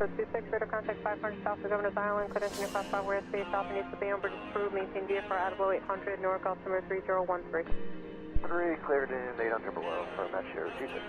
Metro 26, radar contact 500 south of Governor's Island, credentialing class 5 where space Alpha needs to be on bridge approved, maintain VFR out of 0800, Newark altimeter 3013. 3, cleared in 800 below for Met Share 26.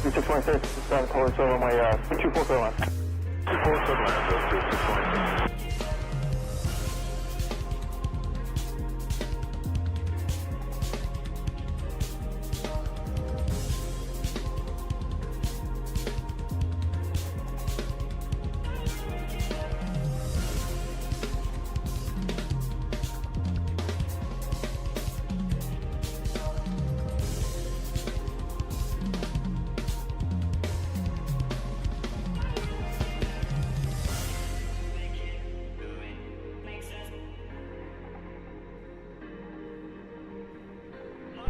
Metro 26, just on course over my 247 left. 247 left, 626.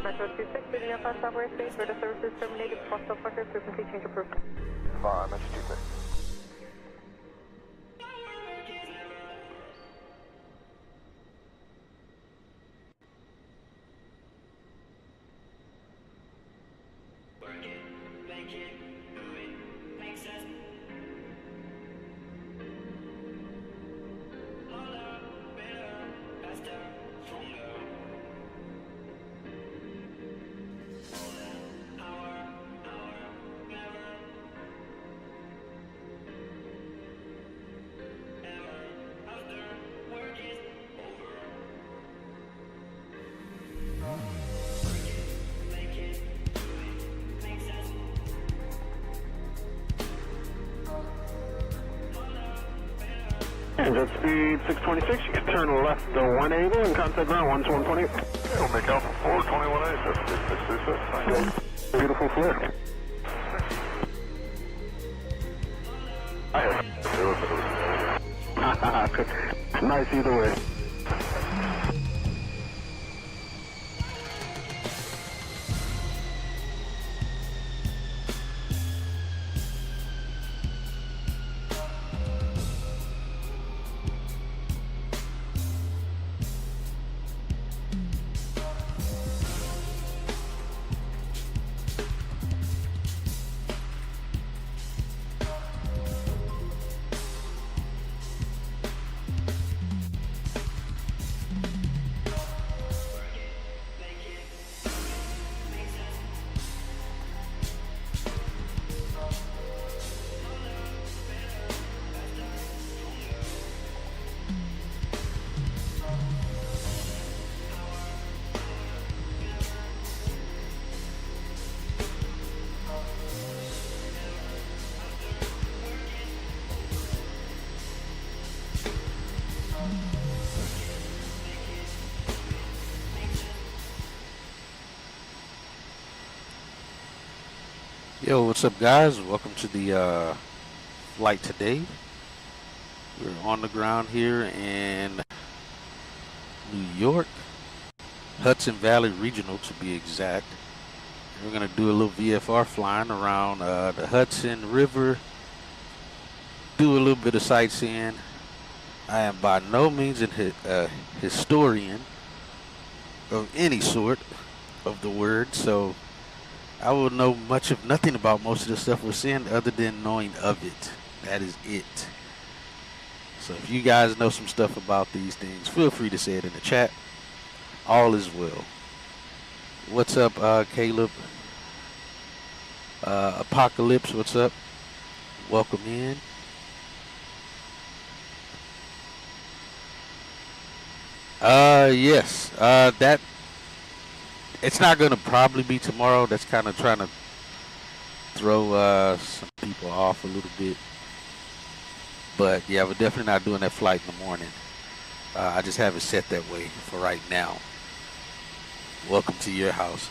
Metro 26, leading up on software space, radar services terminated, plus self-record, frequency change approved. Metro 26. Jet speed 626, you can turn left to 180 and contact ground 120. We'll make Alpha 4, 218, that's 6626. Beautiful flare. I have Nice either way. Yo, what's up, guys? Welcome to the flight today. We're on the ground here in New York, Hudson Valley Regional to be exact. We're going to do a little VFR flying around the Hudson River, do a little bit of sightseeing. I am by no means a historian of any sort of the word, so I will know much of nothing about most of the stuff we're seeing other than knowing of it. That is it. So if you guys know some stuff about these things, feel free to say it in the chat. All is well. What's up, Caleb? Apocalypse, what's up? Welcome in. Yes. That it's not gonna probably be tomorrow. That's kind of trying to throw some people off a little bit. But yeah, we're definitely not doing that flight in the morning. I just have it set that way for right now. Welcome to your house.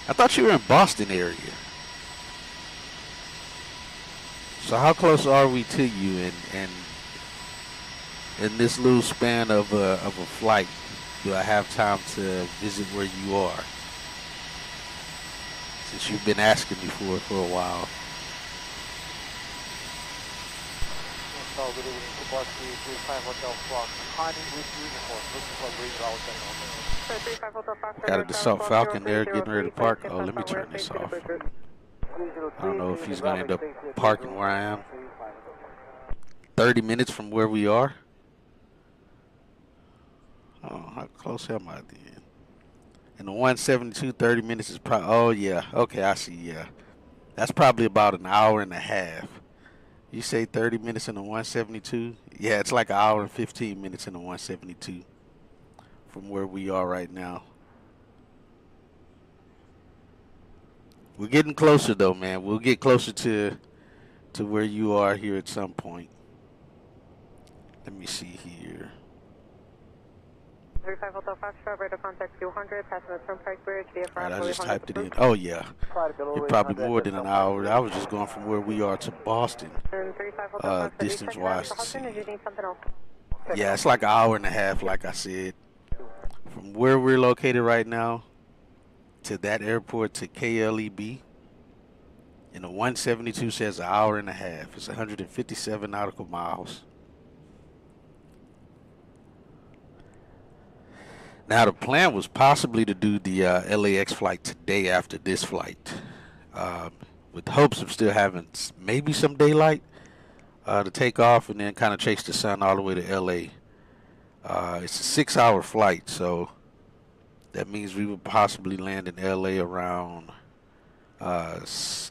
I thought you were in Boston area. So how close are we to you and in this little span of a flight? Do I have time to visit where you are? Since you've been asking me for a while. Good evening, support 335 Hotel Fox, Honey with uniform, looking for green route and Got a Dassault Falcon there getting ready to park. Oh, let me turn this off. I don't know if he's going to end up parking where I am. 30 minutes from where we are. Oh, how close am I then? And the 172, 30 minutes is probably, oh yeah, okay, I see, yeah. That's probably about an hour and a half. You say 30 minutes in the 172? Yeah, it's like an hour and 15 minutes in the 172 from where we are right now. We're getting closer though, man. We'll get closer to where you are here at some point. Let me see here. 35 Hotel Foxtrot, radar contact 200, passing the Turnpike Bridge, VFR. All right, I just typed it in. Oh yeah, you're probably more than an hour. I was just going from where we are to Boston, distance-wise to see. Yeah, it's like an hour and a half, like I said. From where we're located right now to that airport to KLEB, and the 172 says an hour and a half. It's 157 nautical miles. Now, the plan was possibly to do the LAX flight today after this flight, with hopes of still having maybe some daylight to take off and then kind of chase the sun all the way to LA. It's a 6-hour flight, so that means we would possibly land in LA around, if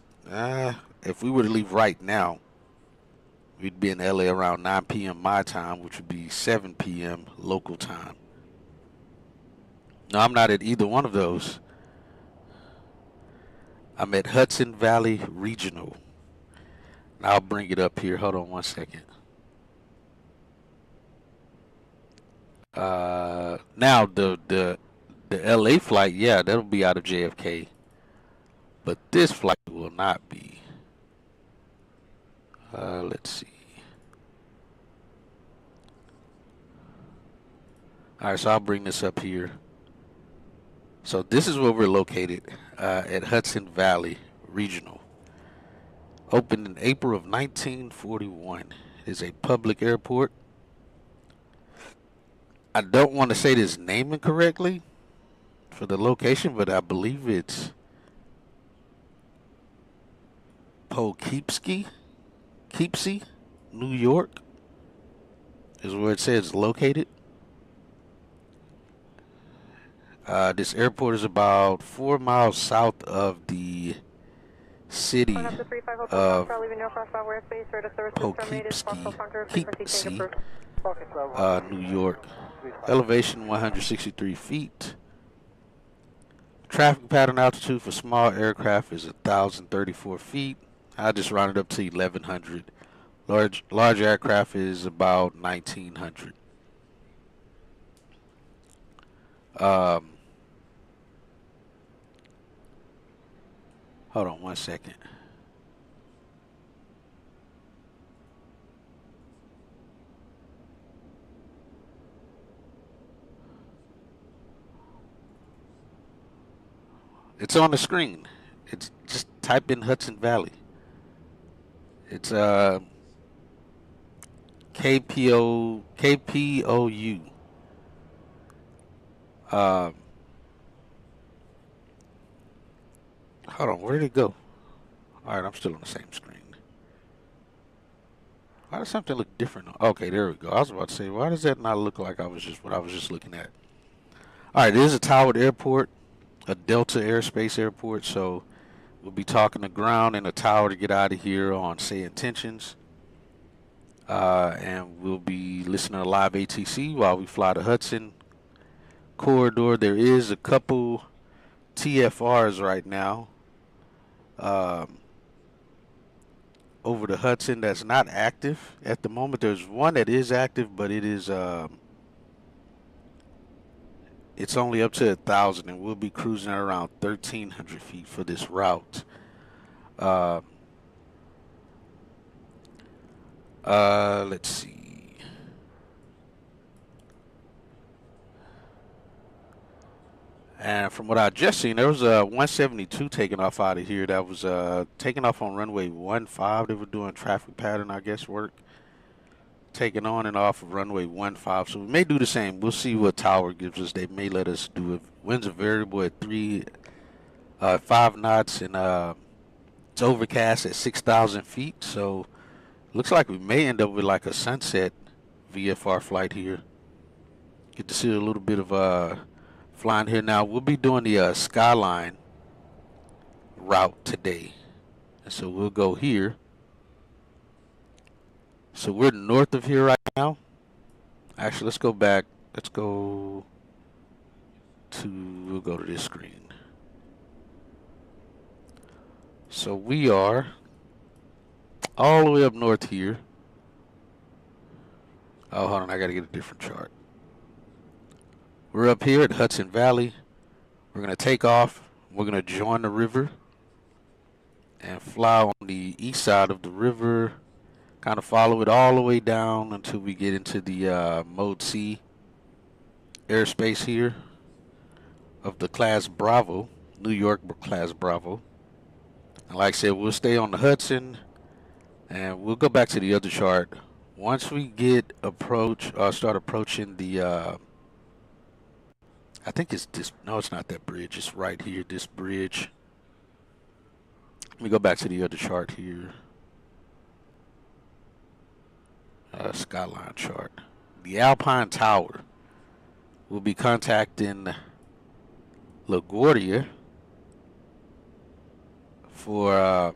we were to leave right now, we'd be in LA around 9 p.m. my time, which would be 7 p.m. local time. No, I'm not at either one of those. I'm at Hudson Valley Regional. And I'll bring it up here. Hold on one second. Now the LA flight, yeah, that'll be out of JFK. But this flight will not be. Let's see. All right, so I'll bring this up here. So this is where we're located, at Hudson Valley Regional. Opened in April of 1941. It is a public airport. I don't want to say this name incorrectly for the location, but I believe it's Poughkeepsie, New York, is where it says located. This airport is about 4 miles south of the city of Poughkeepsie, New York. Elevation 163 feet. Traffic pattern altitude for small aircraft is 1,034 feet. I just rounded up to 1,100. Large aircraft is about 1,900. Hold on 1 second. It's on the screen. It's just type in Hudson Valley. It's KPOU. Hold on, where did it go? All right, I'm still on the same screen. Why does something look different? Okay, there we go. I was about to say, why does that not look like what I was just looking at? All right, it is a towered airport, a Delta Airspace airport, so we'll be talking to ground and a tower to get out of here on say intentions. And we'll be listening to live ATC while we fly the Hudson corridor. There is a couple TFRs right now over the Hudson that's not active at the moment. There's one that is active, but it is it's only up to 1,000, and we'll be cruising at around 1,300 feet for this route. Let's see. And from what I just seen, there was a 172 taking off out of here that was taking off on runway 15. They were doing traffic pattern, I guess, work. Taking on and off of runway 15. So we may do the same. We'll see what tower gives us. They may let us do it. Wind's a variable at 5 knots, and it's overcast at 6,000 feet. So looks like we may end up with like a sunset VFR flight here. Get to see a little bit of flying here. Now we'll be doing the Skyline route today, and so we'll go here. So we're north of here right now. Actually, let's go back. Let's go to, we'll go to this screen. So we are all the way up north here. Oh, hold on, I gotta get a different chart. We're up here at Hudson Valley. We're gonna take off. We're gonna join the river and fly on the east side of the river. Kind of follow it all the way down until we get into the Mode C airspace here of the Class Bravo, New York Class Bravo. And like I said, we'll stay on the Hudson, and we'll go back to the other chart once we get start approaching the. I think it's this. No, it's not that bridge. It's right here. This bridge. Let me go back to the other chart here. Skyline chart. The Alpine Tower. We'll be contacting LaGuardia for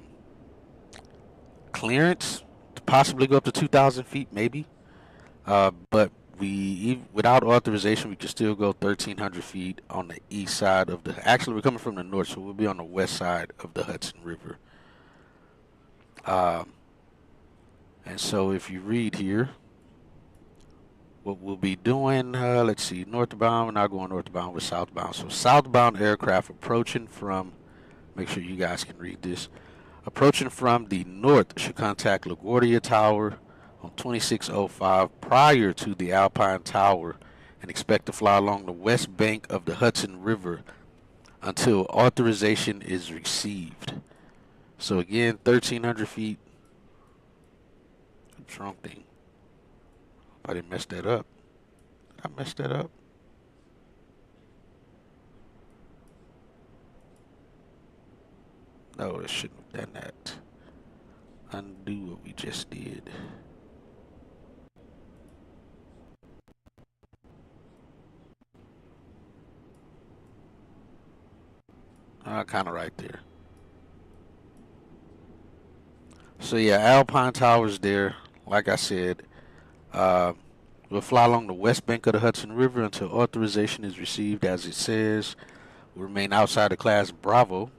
clearance to possibly go up to 2,000 feet, maybe. But without authorization, we can still go 1,300 feet on the east side of the. Actually, we're coming from the north, so we'll be on the west side of the Hudson River. And so if you read here, what we'll be doing, let's see, northbound, we're not going northbound, we're southbound. So southbound aircraft approaching from, make sure you guys can read this, approaching from the north should contact LaGuardia Tower on 2605 prior to the Alpine Tower and expect to fly along the west bank of the Hudson River until authorization is received. So again, 1,300 feet. What's wrong thing? I didn't mess that up. Did I mess that up? No, I shouldn't have done that. Undo what we just did. Kind of right there. So yeah, Alpine Tower's there. Like I said, we'll fly along the west bank of the Hudson River until authorization is received. As it says, we'll remain outside the Class Bravo.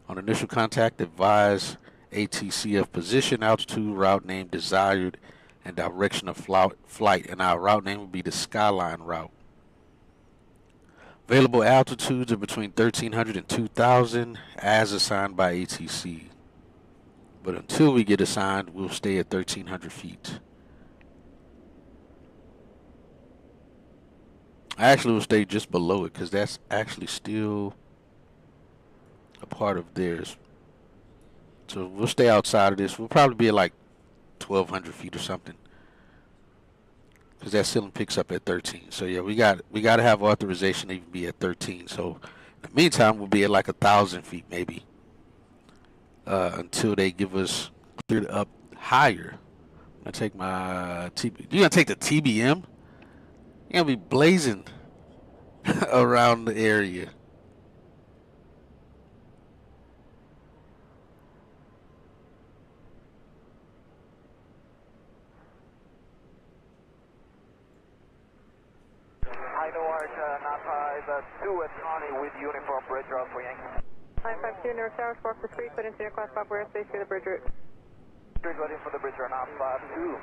On initial contact, advise ATC of position, altitude, route name desired, and direction of flight. And our route name will be the Skyline route. Available altitudes are between 1,300 and 2,000 as assigned by ATC. But until we get assigned, we'll stay at 1,300 feet. I actually will stay just below it because that's actually still a part of theirs. So we'll stay outside of this. We'll probably be at like 1,200 feet or something, because that ceiling picks up at 13. So yeah, we got to have authorization to even be at 13. So in the meantime, we'll be at like 1,000 feet maybe, until they give us cleared up higher. I'm gonna take my You gonna take the TBM? You're gonna be blazing around the area. Hi, Newark, Napa, 2 at Connie with uniform bridge route for Yankee. 952 Newark Tower, spark the street, clear into class 5 airspace for the bridge route. Street ready for the bridge route, Napa 2.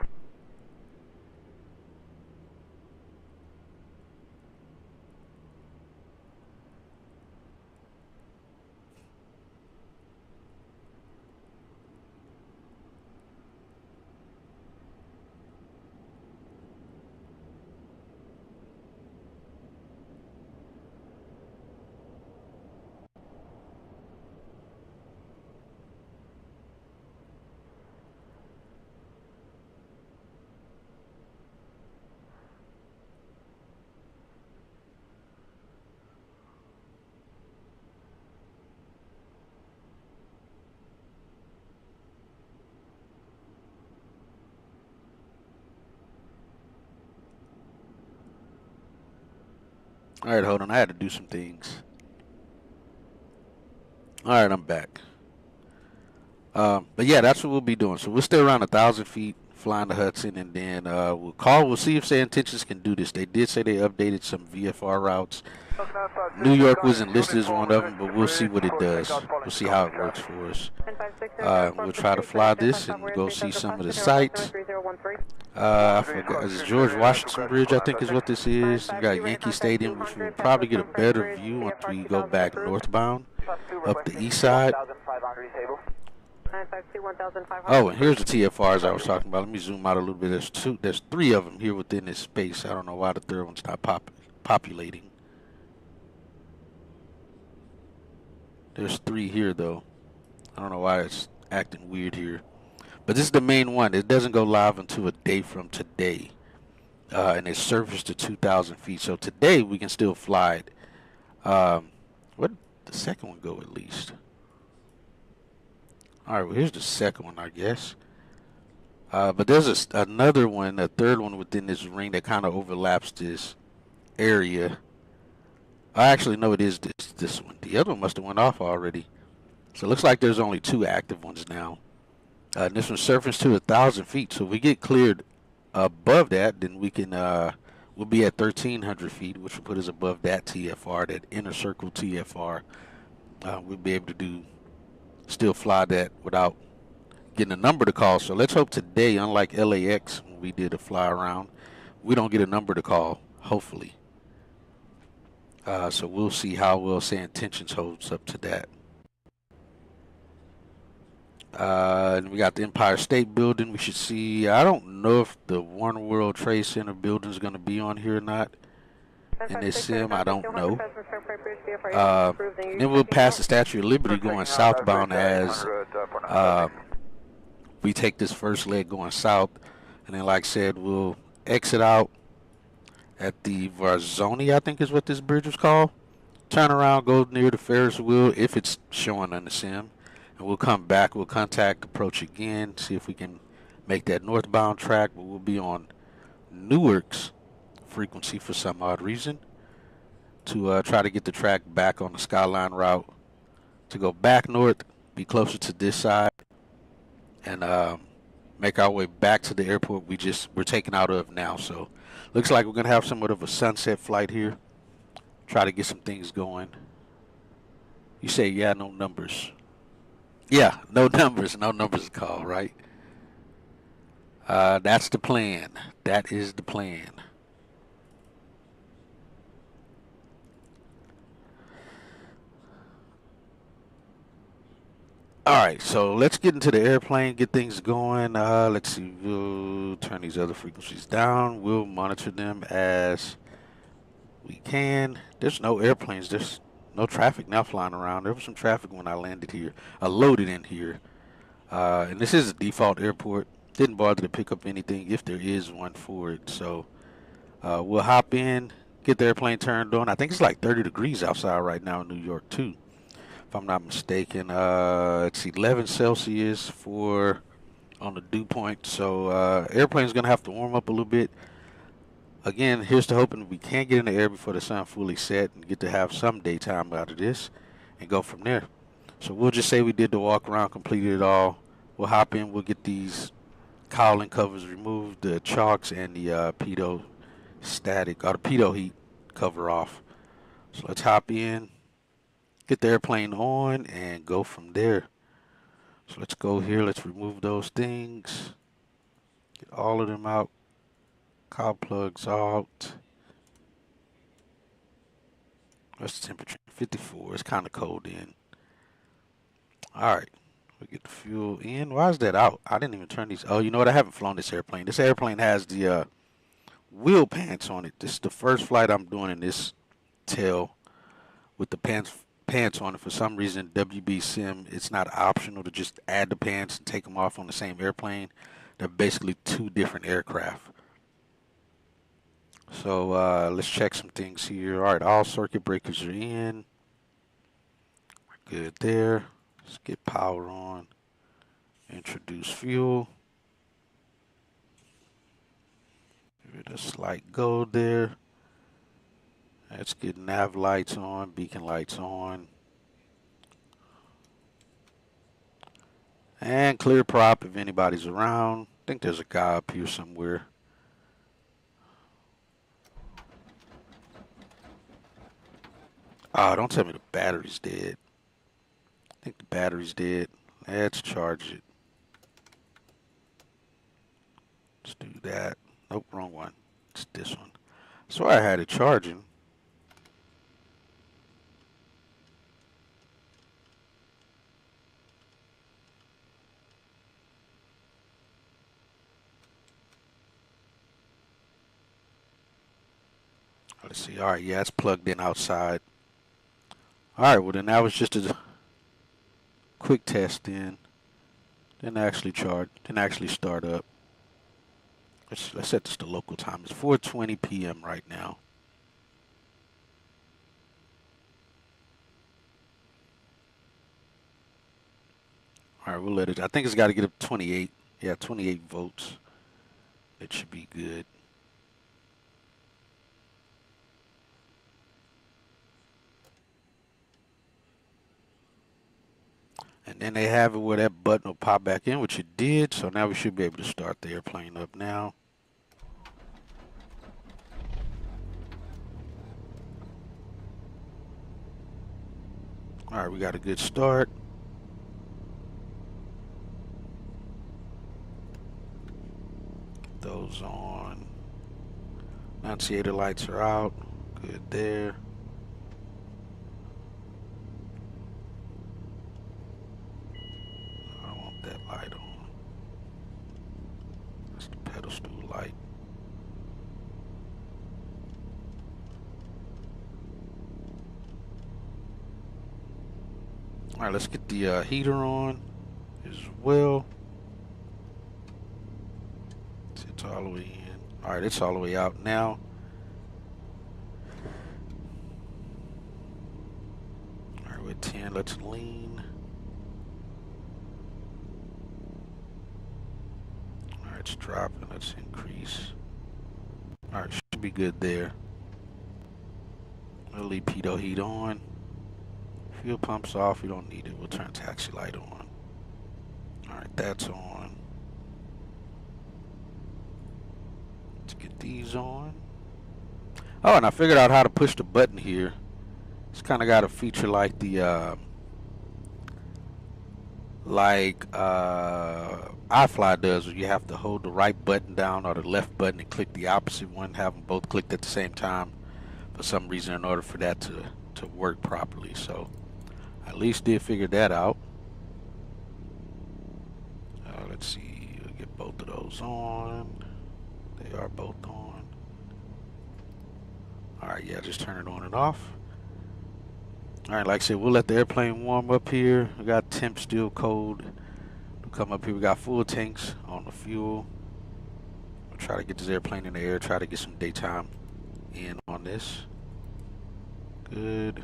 All right, hold on. I had to do some things. All right, I'm back. But yeah, that's what we'll be doing. So we'll stay around 1,000 feet, flying the Hudson, and then we'll call. We'll see if Say Intentions can do this. They did say they updated some VFR routes. New York was enlisted as one of them, but we'll see what it does. We'll see how it works for us. We'll try to fly this and go see some of the sites. I forgot. Is it George Washington Bridge, I think is what this is. We got Yankee Stadium, which we'll probably get a better view once we go back northbound up the east side. Oh, and here's the TFRs I was talking about. Let me zoom out a little bit. There's 3 of them here within this space. I don't know why the third one's not populating. There's 3 here, though. I don't know why it's acting weird here. But this is the main one. It doesn't go live until a day from today. And it's surfaced to 2,000 feet. So today we can still fly it. Where did the second one go at least? All right, well, here's the second one, I guess. But there's another one, a third one within this ring that kind of overlaps this area. I actually know it is this one. The other one must have went off already. So it looks like there's only 2 active ones now. And this one's surfaced to 1,000 feet. So if we get cleared above that, then we can we'll be at 1,300 feet, which will put us above that TFR, that inner circle TFR. We'll be able to still fly that without getting a number to call. So let's hope today, unlike LAX when we did a fly around, we don't get a number to call, hopefully. So we'll see how well Say Intentions holds up to that. And we got the Empire State Building. We should see. I don't know if the One World Trade Center building is going to be on here or not. In this sim, I don't know. Then we'll pass the Statue of Liberty going southbound as we take this first leg going south. And then, like I said, we'll exit out at the Varzoni, I think is what this bridge was called. Turn around, go near the Ferris wheel if it's showing on the sim. And we'll come back. We'll contact approach again, see if we can make that northbound track. But we'll be on Newark's frequency for some odd reason to try to get the track back on the Skyline route to go back north, be closer to this side, and make our way back to the airport we're taking out of now. So looks like we're gonna have somewhat of a sunset flight here. Try to get some things going. You say, yeah, no numbers. Yeah, no numbers to call, right? That's the plan. That is the plan. Alright, so let's get into the airplane, get things going. Let's see, we'll turn these other frequencies down. We'll monitor them as we can. There's no airplanes, there's no traffic now flying around. There was some traffic when I landed here. I loaded in here. And this is a default airport. Didn't bother to pick up anything if there is one for it. So we'll hop in, get the airplane turned on. I think it's like 30 degrees outside right now in New York too, if I'm not mistaken. It's 11 Celsius for on the dew point. So airplane's gonna have to warm up a little bit. Again, here's to hoping we can get in the air before the sun fully set and get to have some daytime out of this and go from there. So we'll just say we did the walk around, completed it all. We'll hop in, we'll get these cowling covers removed, the chocks and the pitot static, or the pitot heat cover off. So let's hop in, get the airplane on, and go from there. So let's go here, let's remove those things, get all of them out, cowl plugs out. What's the temperature? 54, it's kind of cold in. Alright, we get the fuel in. Why is that out? I didn't even turn these. Oh, you know what? I haven't flown this airplane. This airplane has the wheel pants on it. This is the first flight I'm doing in this tail with the pants on it. For some reason, WB Sim, it's not optional to just add the pants and take them off on the same airplane. They're basically two different aircraft. So let's check some things here. Alright, all circuit breakers are in. We're good there. Let's get power on. Introduce fuel. Give it a slight go there. Let's get nav lights on, beacon lights on. And clear prop if anybody's around. I think there's a guy up here somewhere. Oh, don't tell me the battery's dead. I think the battery's dead. Let's charge it. Let's do that. Nope, wrong one. It's this one. So I had it charging. Let's see. All right, yeah, it's plugged in outside. All right, well then that was just a quick test in. Didn't actually charge. Didn't actually start up. Let's set this to local time. It's 4:20 p.m. right now. All right, we'll let it. I think it's got to get up to 28. Yeah, 28 volts. It should be good. And then they have it where that button will pop back in, which it did. So now we should be able to start the airplane up now. All right, we got a good start. Get those on. Annunciator lights are out. Good there. That light on. That's the pedal stool light. Alright, let's get the heater on as well. It's all the way in. Alright, it's all the way out now. Alright, we're at 10. Let's lean. It's dropping. Let's increase. Alright, should be good there. We'll leave pitot heat on. Fuel pumps off. We don't need it. We'll turn taxi light on. Alright, that's on. Let's get these on. Oh, and I figured out how to push the button here. It's kind of got a feature like the iFly does, where you have to hold the right button down or the left button and click the opposite one, have them both clicked at the same time for some reason in order for that to work properly. So at least did figure that out. those on. They are both on. Alright, yeah, just turn it on and off. Alright, like I said, we'll let the airplane warm up here. We got temp still cold. We'll come up here, we got full tanks on the fuel. We'll try to get this airplane in the air, try to get some daytime in on this. Good.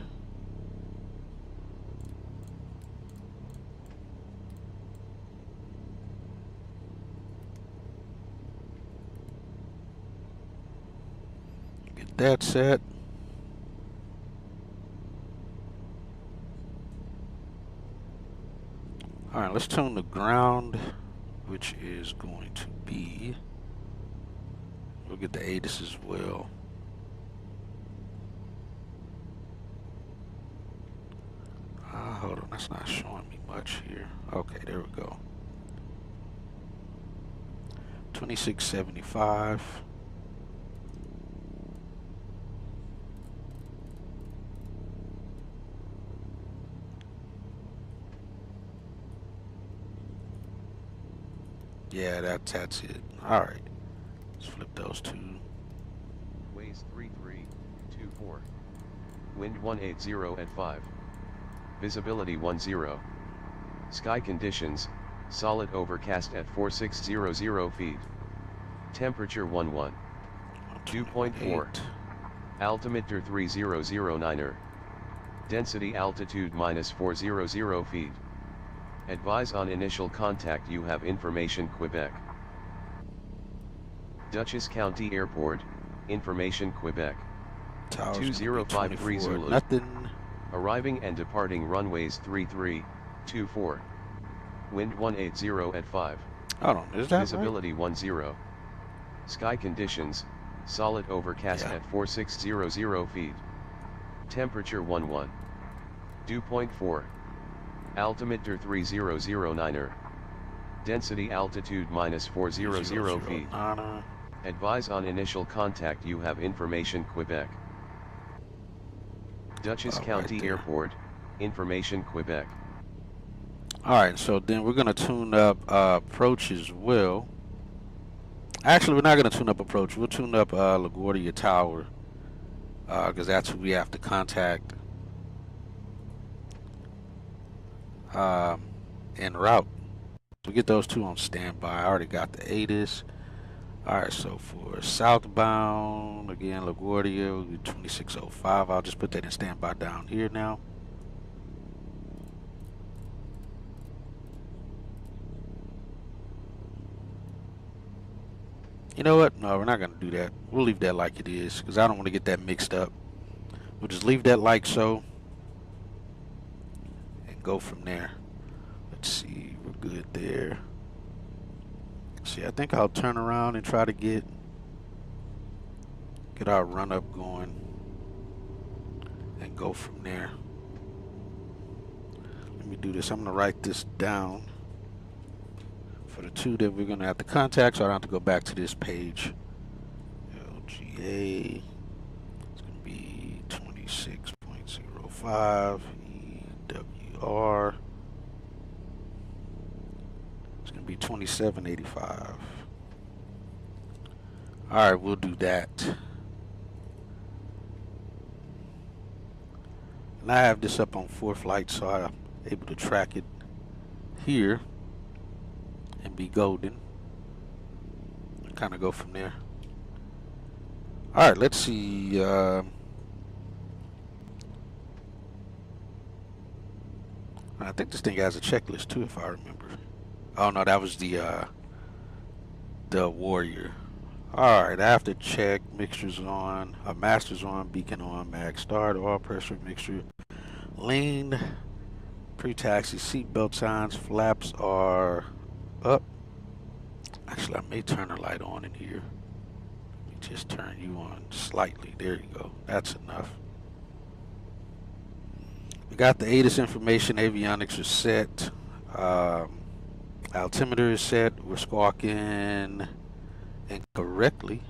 Get that set. Alright, let's tune the ground, which is going to be, we'll get the ATIS as well. Hold on, that's not showing me much here. Okay, there we go. 2675. Yeah, that's it. Alright. Let's flip those two. Waze 3324. Wind 180 at 5. Visibility 10. Sky conditions, solid overcast at 4600 feet. Temperature 11. Dew point 4. Altimeter 3009er. Density altitude -400 feet. Advise on initial contact you have information Quebec. Dutchess County Airport, information Quebec. Towers 2053 Zulu. Nothing. Arriving and departing runways 3324. Wind 180 at 5. Hold on, is that Visibility 10. Sky conditions, solid overcast at 4600 feet. Temperature 11. Dew point 4. Altimeter 3009er. Density altitude -400 feet. Advise on initial contact you have information Quebec. Dutchess County Airport, information Quebec. Alright, so then we're going to tune up approach as well. Actually, we're not going to tune up approach. We'll tune up LaGuardia Tower, because that's who we have to contact en route. So get those two on standby. I already got the ATIS. Alright, so for southbound, again, LaGuardia, we'll do 2605. I'll just put that in standby down here now. You know what? No, we're not going to do that. We'll leave that like it is, because I don't want to get that mixed up. We'll just leave that like so and go from there. Let's see, we're good there. See, I think I'll turn around and try to get our run up going and go from there. Let me do this. I'm going to write this down for the two that we're going to have to contact, so I don't have to go back to this page. LGA, it's going to be 26.05, EWR, it's going to be 2785. Alright, we'll do that. And I have this up on 4th light, so I'm able to track it here and be golden and kind of go from there. Alright, let's see. I think this thing has a checklist too, if I remember. Oh no, that was the Warrior. Alright, after check, mixtures on, master's on, beacon on, mag start, oil pressure, mixture, lean, pre-taxi, seatbelt signs, flaps are up. Actually, I may turn the light on in here. Let me just turn you on slightly. There you go. That's enough. We got the ATIS information. Avionics are set. Altimeter is set. We're squawking incorrectly.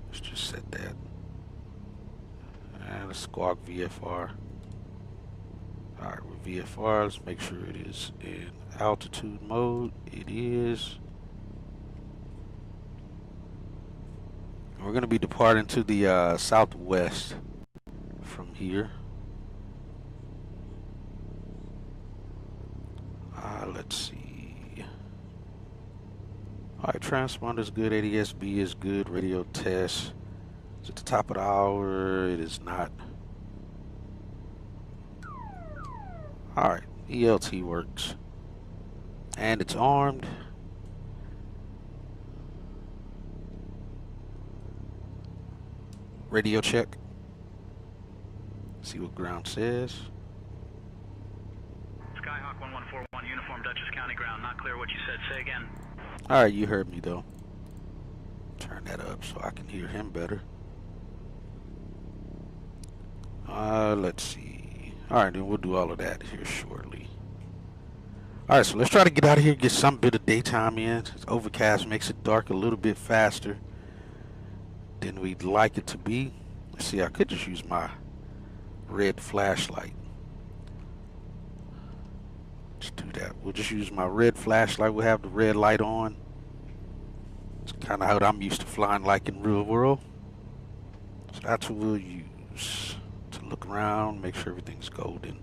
Let's just set that. And let's squawk VFR. Alright, with VFR, let's make sure it is in altitude mode. It is. we're going to be departing to the southwest from here. Let's see. Alright, transponder is good, ADS-B is good, radio test is at the top of the hour. It is not. Alright, ELT works. And it's armed. Radio check. See what ground says. Skyhawk 1141, uniform Dutchess County ground. Not clear what you said. Say again. Alright, you heard me though. Turn that up so I can hear him better. Let's see. Alright, then we'll do all of that here shortly. Alright, so let's try to get out of here, get some bit of daytime in. It's overcast, makes it dark a little bit faster than we'd like it to be. Let's see, I could just use my red flashlight. Let's do that. We'll just use my red flashlight. We'll have the red light on. It's kind of how I'm used to flying like in real world. So that's what we'll use to look around, make sure everything's golden.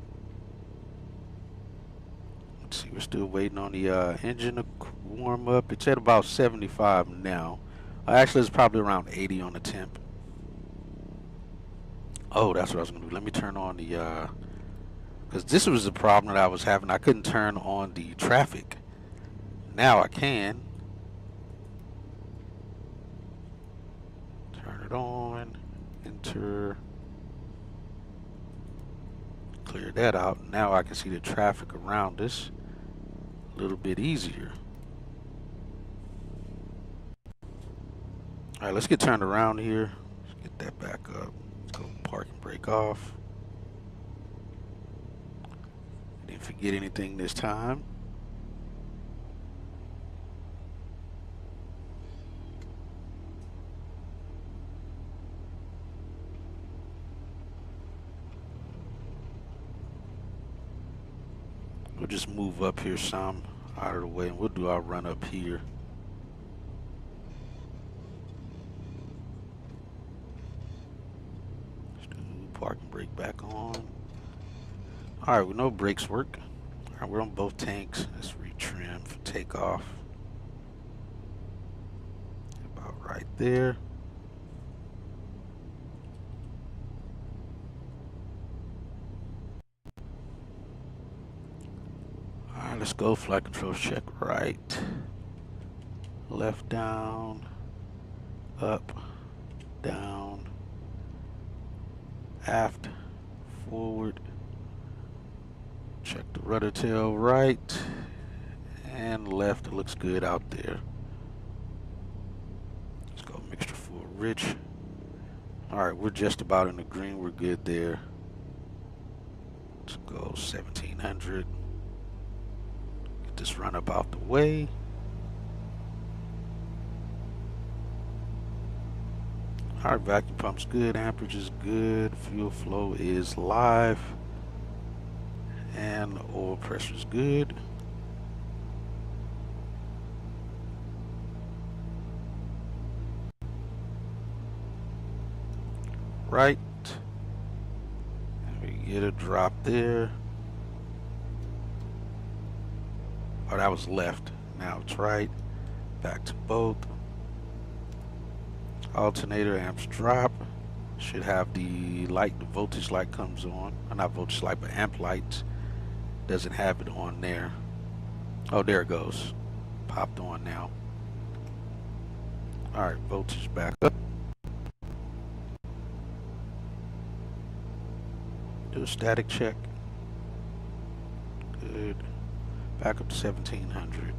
Let's see, we're still waiting on the engine to warm up. It's at about 75 now. Actually, it's probably around 80 on the temp. Oh, that's what I was going to do. Let me turn on the, because this was the problem that I was having. I couldn't turn on the traffic. Now I can. Turn it on. Enter. Clear that out. Now I can see the traffic around us a little bit easier. Alright, let's get turned around here. Let's get that back up. Let's go park and brake off. Didn't forget anything this time. We'll just move up here some out of the way and we'll do our run up here. Park and brake back on. Alright, we know brakes work. Alright, we're on both tanks. Let's retrim for takeoff. About right there. Alright, let's go. Flight control check right. Left down. Up. Down. Aft, forward, check the rudder tail right and left. It looks good out there. Let's go mixture full rich. Alright, we're just about in the green. We're good there. Let's go 1700. Get this run up out the way. Our vacuum pump's good, amperage is good, fuel flow is live, and oil pressure is good. Right, and we get a drop there. Oh, that was left, now it's right, back to both. Alternator amps drop. Should have the light, the voltage light comes on. Not voltage light, but amp lights. Doesn't have it on there. Oh, there it goes. Popped on now. Alright, voltage back up. Do a static check. Good. Back up to 1700.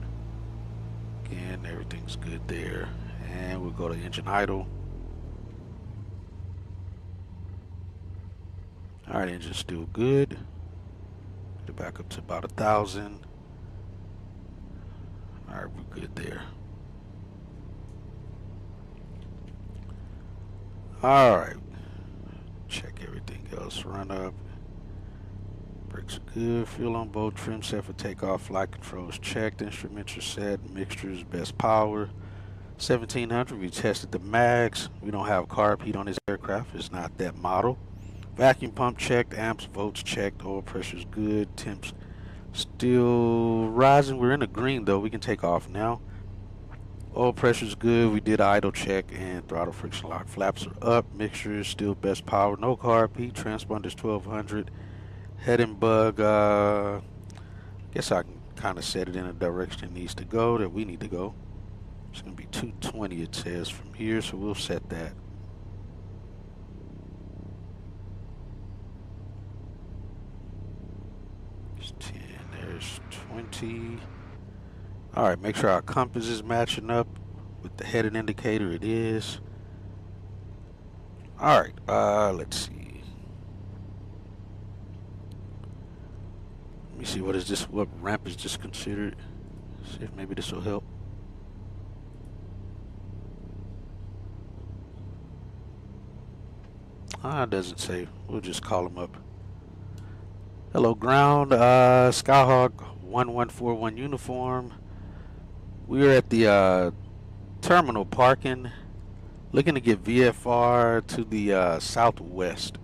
Again, everything's good there. And we'll go to engine idle. Alright, engine's still good. Get it back up to about 1,000. Alright, we're good there. Alright. Check everything else. Run up. Brakes are good. Fuel on board. Trim set for takeoff. Flight controls checked. Instruments are set. Mixtures best power. 1700, we tested the mags. We don't have carb heat on this aircraft. It's not that model. Vacuum pump checked, amps, volts checked, oil pressure's good, temps still rising. We're in the green though. We can take off now. Oil pressure's good. We did idle check and throttle friction lock. Flaps are up. Mixture is still best power. No carb heat. Transponder's 1200. Head and bug. Guess I can kind of set it in a direction it needs to go, that we need to go. It's going to be 220 it says from here, so we'll set that. There's 10, there's 20. Alright, make sure our compass is matching up with the heading indicator. It is. Alright, let's see. Let me see, what is this? What ramp is this considered? See if maybe this will help. It doesn't say. We'll just call them up. Hello, ground. Skyhawk 1141 uniform. We're at the terminal parking, looking to get VFR to the southwest.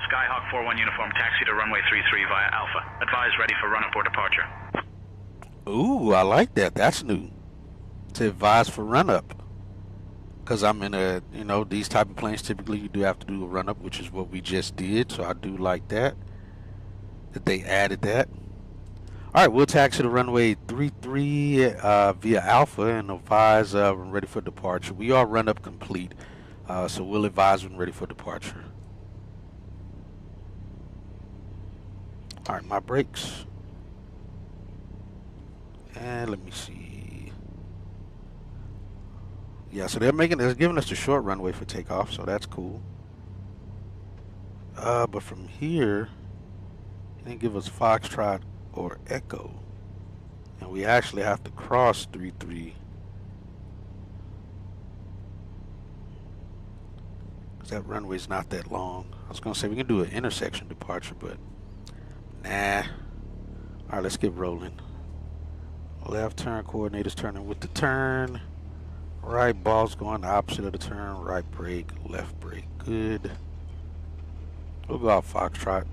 Skyhawk 41 uniform, taxi to runway 33 via Alpha. Advise ready for run-up or departure. Ooh, I like that. That's new. To advise for run-up. Because I'm in a, you know, these type of planes, typically you do have to do a run-up, which is what we just did. So I do like that they added that. All right, we'll taxi to runway 33 via Alpha and advise when ready for departure. We are run-up complete, so we'll advise when ready for departure. All right, my brakes. And let me see. Yeah, so they're giving us the short runway for takeoff, so that's cool. But from here, they didn't give us Foxtrot or Echo. And we actually have to cross 33. Because that runway's not that long. I was going to say we can do an intersection departure, but nah. Alright, let's get rolling. Left turn coordinators turning with the turn. Right ball's going the opposite of the turn. Right brake, left brake. Good. We'll go out Foxtrot.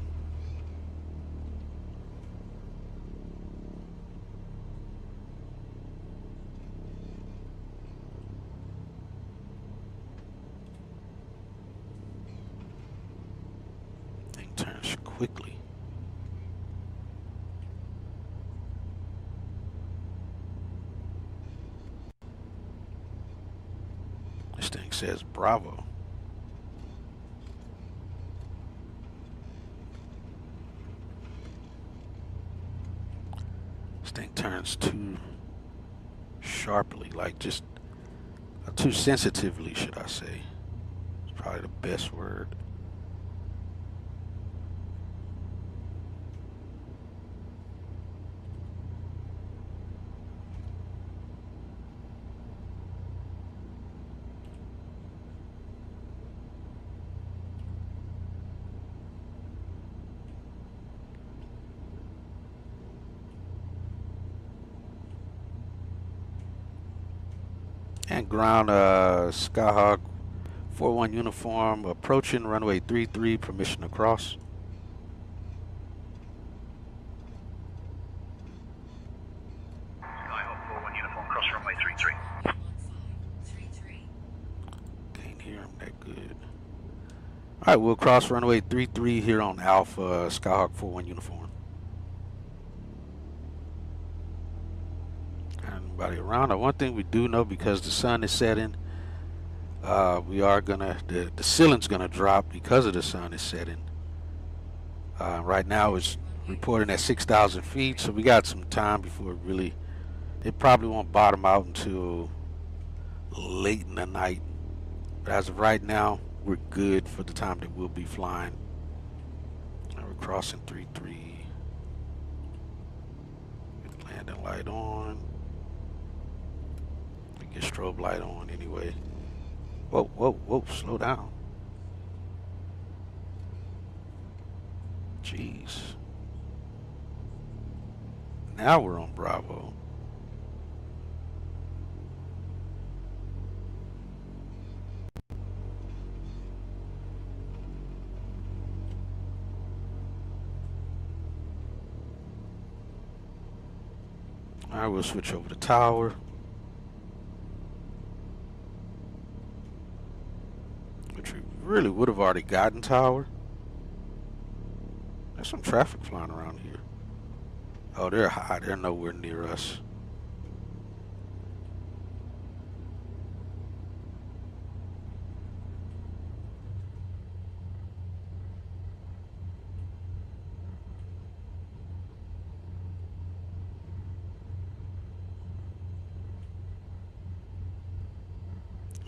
Thing turns quickly. This thing says Bravo. This thing turns too sharply, like just too sensitively, should I say. It's probably the best word. And ground Skyhawk 41 uniform approaching runway 33, permission to cross. Skyhawk 41 uniform, cross runway 33. Can't hear him that good. Alright, we'll cross runway 33 here on Alpha Skyhawk 41 uniform. Around. Now, one thing we do know, because the sun is setting, we are gonna the ceiling's gonna drop because of the sun is setting. Right now it's reporting at 6,000 feet, so we got some time before it probably won't bottom out until late in the night. But as of right now, we're good for the time that we'll be flying. Now we're crossing 33. Get landing light on. Get strobe light on anyway. Whoa, whoa, whoa, slow down. Jeez. Now we're on Bravo. Alright, we'll switch over to tower. Which we really would have already gotten tower. There's some traffic flying around here. Oh, they're high. They're nowhere near us.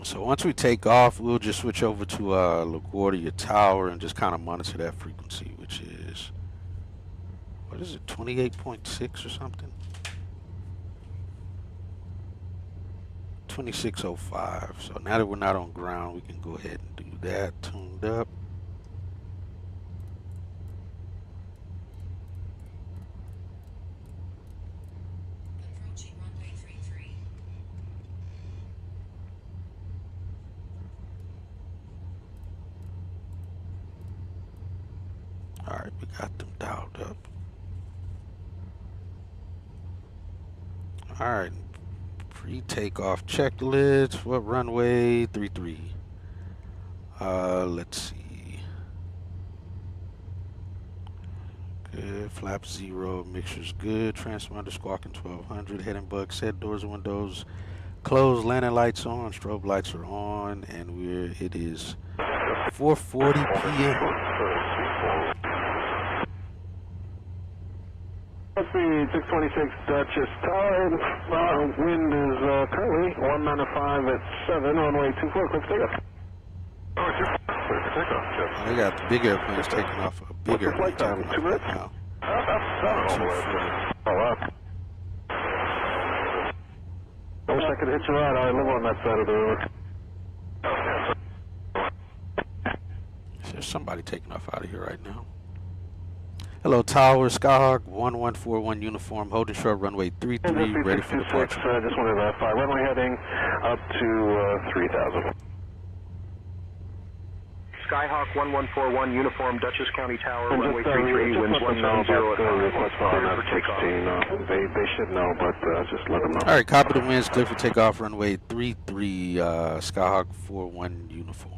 So once we take off, we'll just switch over to LaGuardia Tower and just kind of monitor that frequency, which is, what is it, 28.6 or something? 2605. So now that we're not on ground, we can go ahead and do that, tuned up. Alright, we got them dialed up. Alright, pre-takeoff checklist. What runway? 33. Let's see. Good. Flap 0. Mixture's good. Transponder squawking 1200. Heading bug set. Doors and windows closed. Landing lights on. Strobe lights are on. And it is 4:40 p.m. Let's see, 626 Duchess Tower. Wind is currently 195 at 7, runway 24, quick takeoff. They got the big airplanes taking off. A big airplane taking off right now. I wish I could hitch a ride. I live on that side of the river. There's somebody taking off out of here right now. Hello, Tower, Skyhawk 1141 uniform, holding short runway 33, ready for departure. Just wanted to verify, runway heading up to 3000. Skyhawk 1141 uniform, Dutchess County Tower, runway 33, winds 190 at 5. Clear for takeoff. They should know, but just let them know. All right, copy the winds, clear for takeoff, runway 33, Skyhawk 41 uniform.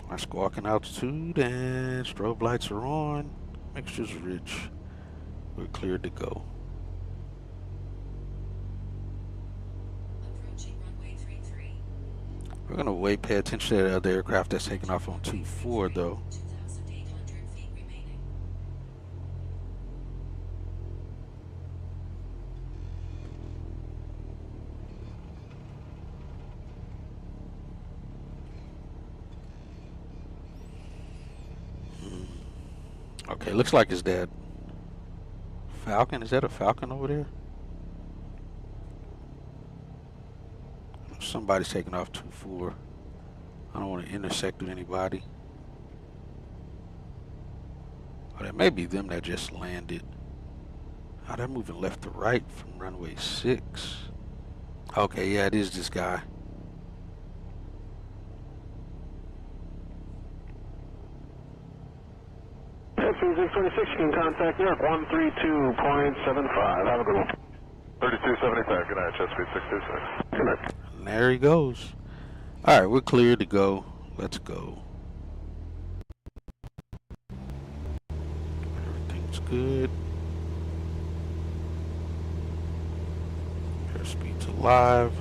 Our squawking altitude and strobe lights are on. Mixture's rich. We're cleared to go. We're gonna wait, pay attention to the other aircraft that's taking off on 24 though. Okay, looks like it's that Falcon. Is that a Falcon over there? Somebody's taking off 2-4. I don't want to intersect with anybody. Oh, that may be them that just landed. Oh, they're moving left to right from runway 6. Okay, yeah, it is this guy. SC626, you can contact New York 132.75. Have a good one. 3275, good night, Chesapeake 626. Good night. And there he goes. All right, we're clear to go. Let's go. Everything's good. Airspeed's alive.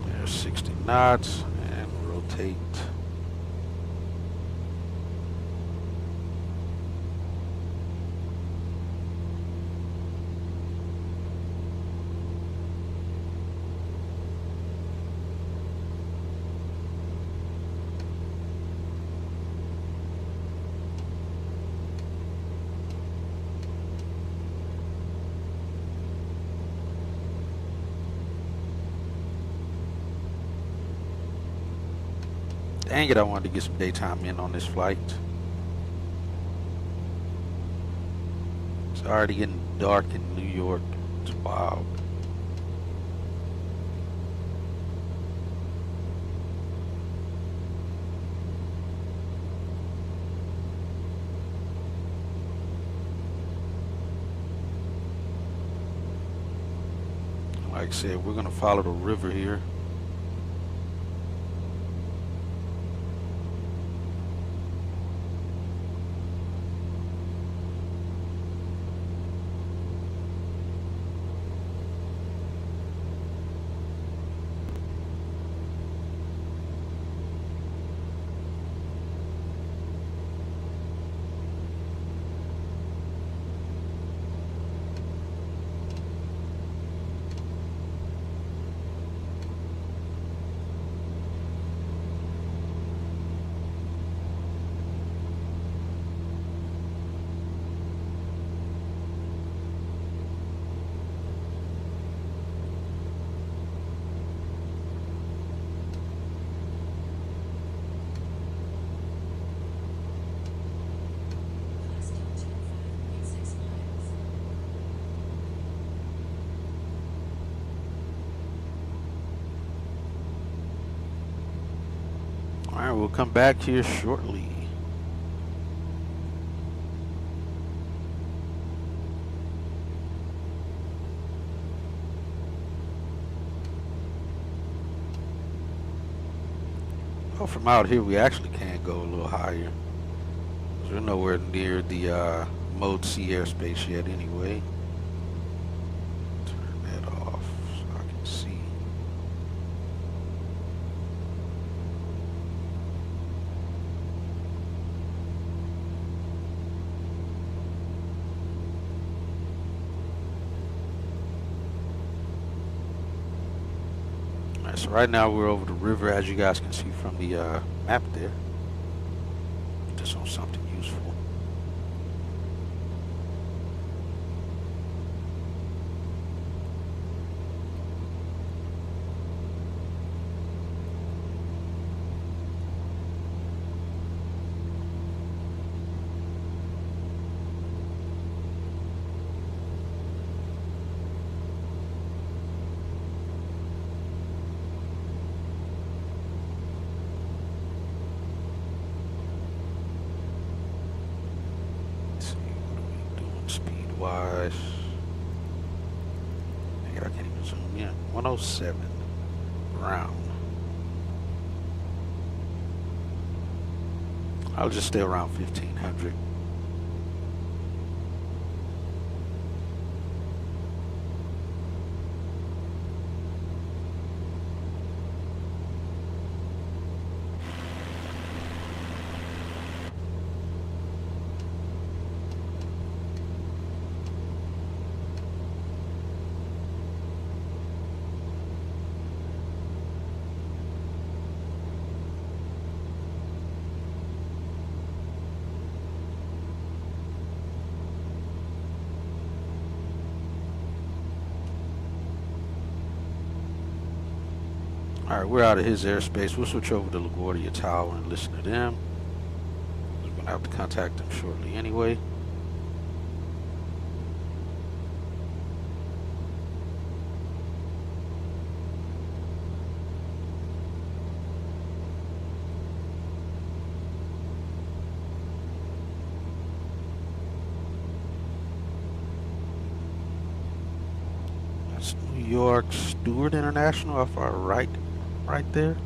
There's 60 knots and rotate. Dang it, I wanted to get some daytime in on this flight. It's already getting dark in New York. It's wild. Like I said, we're gonna follow the river here. Alright, we'll come back here shortly. Oh, from out here we actually can go a little higher. We're nowhere near the Mode C airspace yet anyway. Turn that off so I can see. Alright, so right now we're over the river, as you guys can see from the map there. Just on something useful. Wise. I can't even zoom in. 107 Brown. I'll just stay around 1500. Alright, we're out of his airspace. We'll switch over to LaGuardia Tower and listen to them. We're going to have to contact them shortly anyway. That's New York Stewart International off our right there.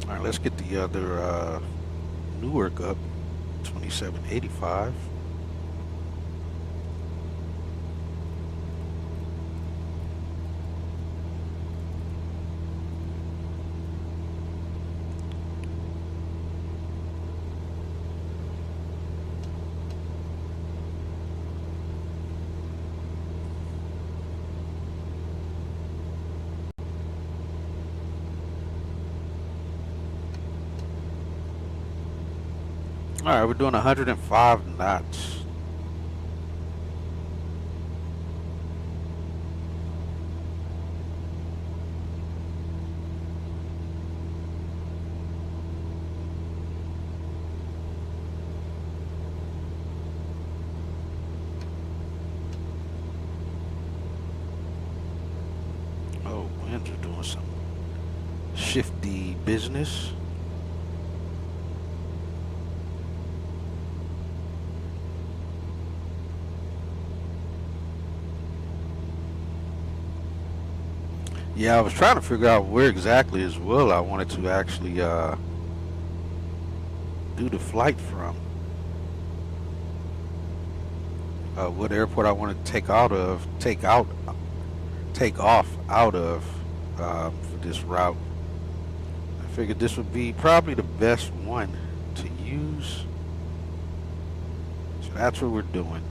All right, let's get the other Newark up, 2785. Alright, we're doing 105 knots. Oh, winds are doing some shifty business. Yeah, I was trying to figure out where exactly as well I wanted to actually do the flight from. What airport I wanted to take off out of for this route. I figured this would be probably the best one to use. So that's what we're doing.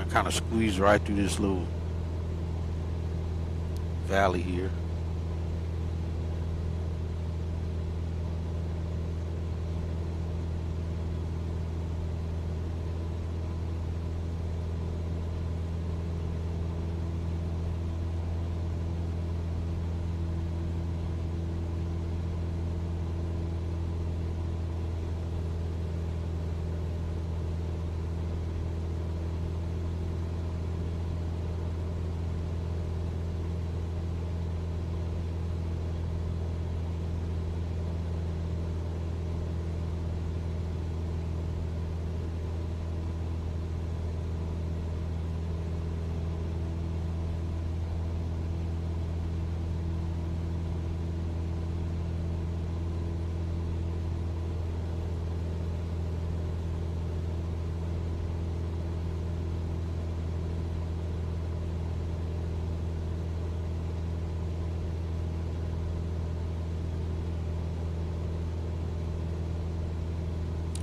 Kind of squeeze right through this little valley here.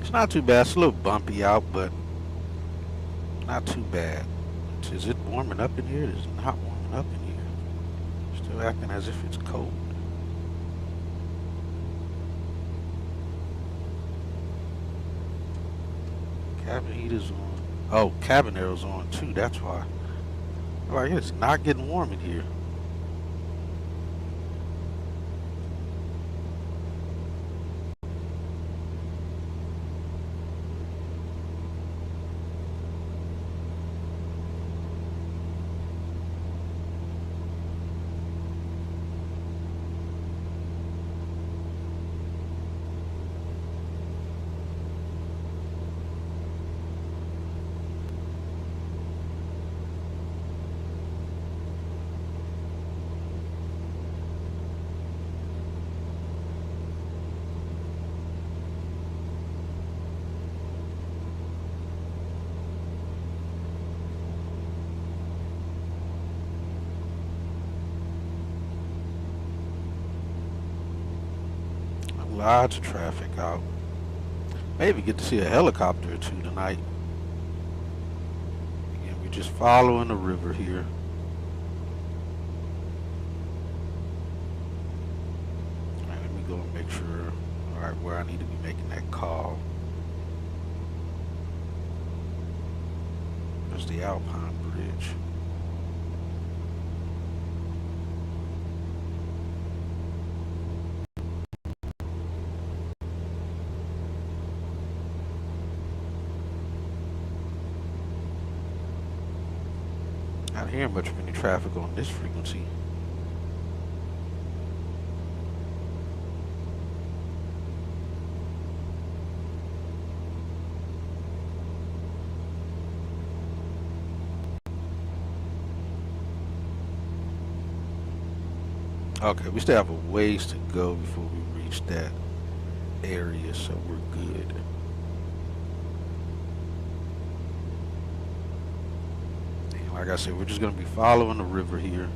It's not too bad. It's a little bumpy out, but not too bad. Is it warming up in here? It is not warming up in here. Still acting as if it's cold. Cabin heater's on. Oh, cabin air's on too. That's why. Alright, it's not getting warm in here. Lots of traffic out. Maybe get to see a helicopter or two tonight. Again, we're just following the river here. Alright, let me go and make sure, alright, where I need to be making that call. There's the Alpine Bridge. Not hearing much of any traffic on this frequency. Okay, we still have a ways to go before we reach that area, so we're good. And like I said, we're just going to be following the river here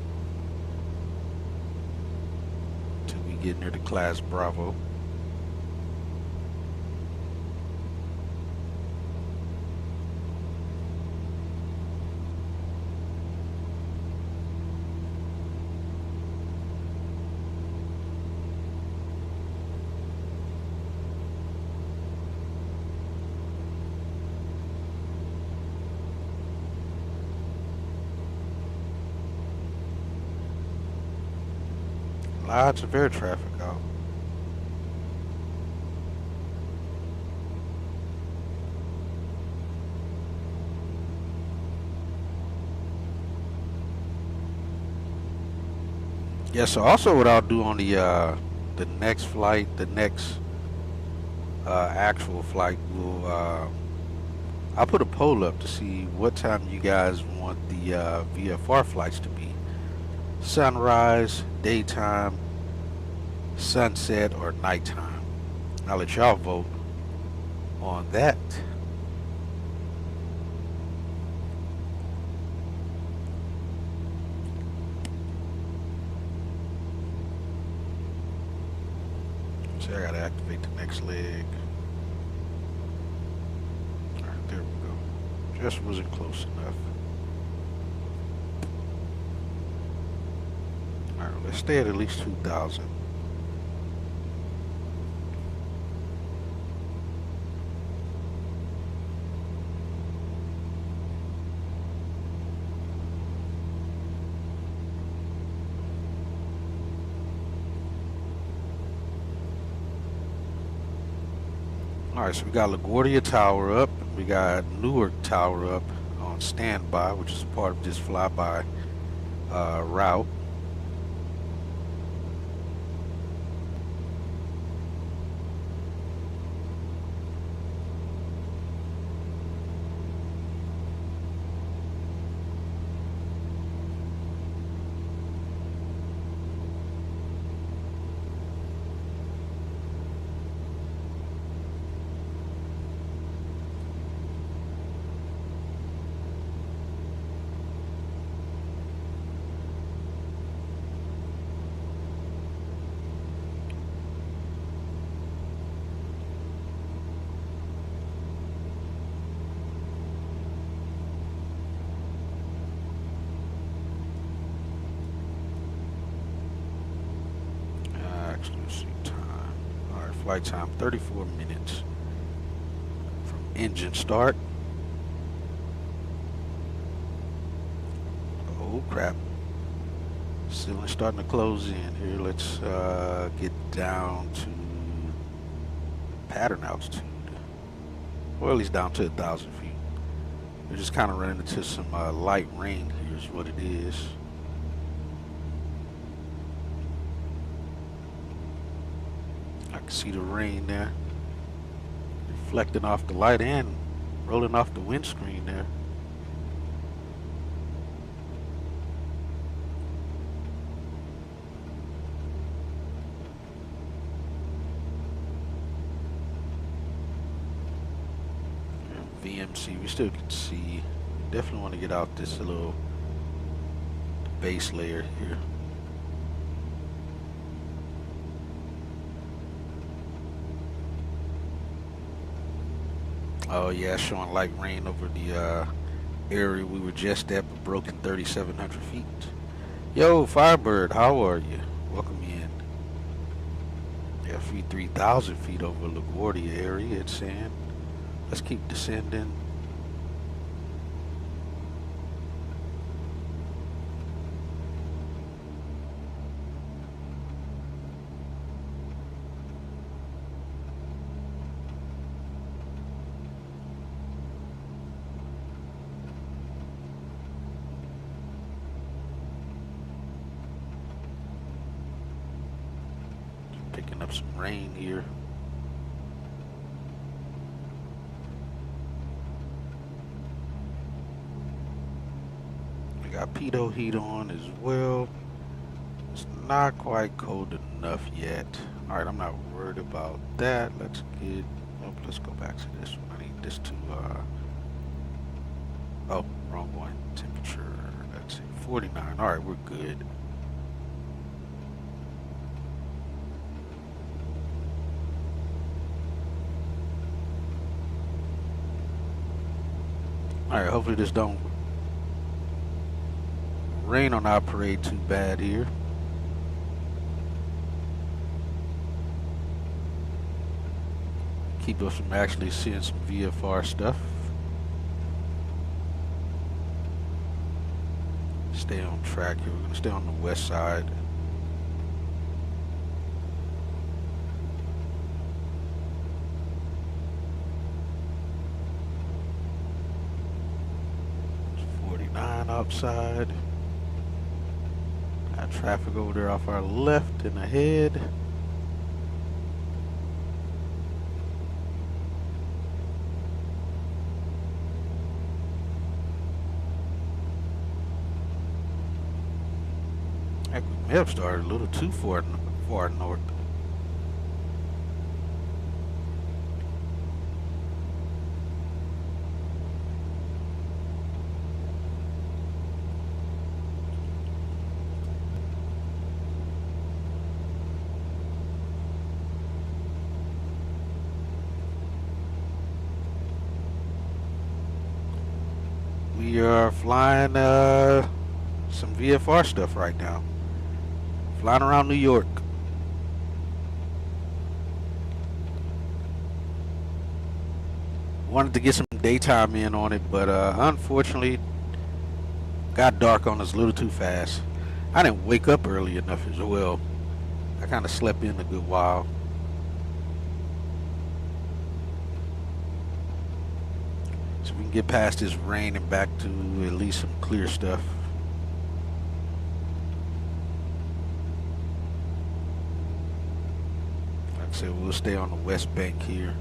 until we get near the Class Bravo. Lots of air traffic out. Yeah, so also what I'll do on the next flight, the next actual flight, I'll put a poll up to see what time you guys want the VFR flights to be. Sunrise, daytime, sunset, or nighttime. I'll let y'all vote on that. So I gotta activate the next leg. Alright, there we go. Just wasn't close enough. Alright, let's stay at least 2,000. Alright, so we got LaGuardia Tower up. We got Newark Tower up on standby, which is part of this flyby route. Flight time 34 minutes from engine start. Oh crap, ceiling starting to close in here. Let's get down to pattern altitude, or at least down to 1,000 feet. We're just kind of running into some light rain here is what it is. See the rain there reflecting off the light and rolling off the windscreen there. And VMC, we still can see. Definitely want to get out this little base layer here. Oh yeah, showing light rain over the area we were just at, but broken 3,700 feet. Yo, Firebird, how are you? Welcome in. Yeah, 3,000 feet over LaGuardia area, it's saying. Let's keep descending. Picking up some rain here. We got pitot heat on as well. It's not quite cold enough yet. Alright, I'm not worried about that. Let's go back to this one. I need this to oh, wrong one. Temperature, let's see, 49. Alright, we're good. Alright, hopefully this don't rain on our parade too bad here. Keep us from actually seeing some VFR stuff. Stay on track here. We're going to stay on the west side. outside. Got traffic over there off our left and ahead. Heck, we may have started a little too far north. We are flying some VFR stuff right now. Flying around New York. Wanted to get some daytime in on it, but unfortunately got dark on us a little too fast. I didn't wake up early enough as well. I kind of slept in a good while. So we can get past this rain and back to at least some clear stuff. Like I said, we'll stay on the west bank here.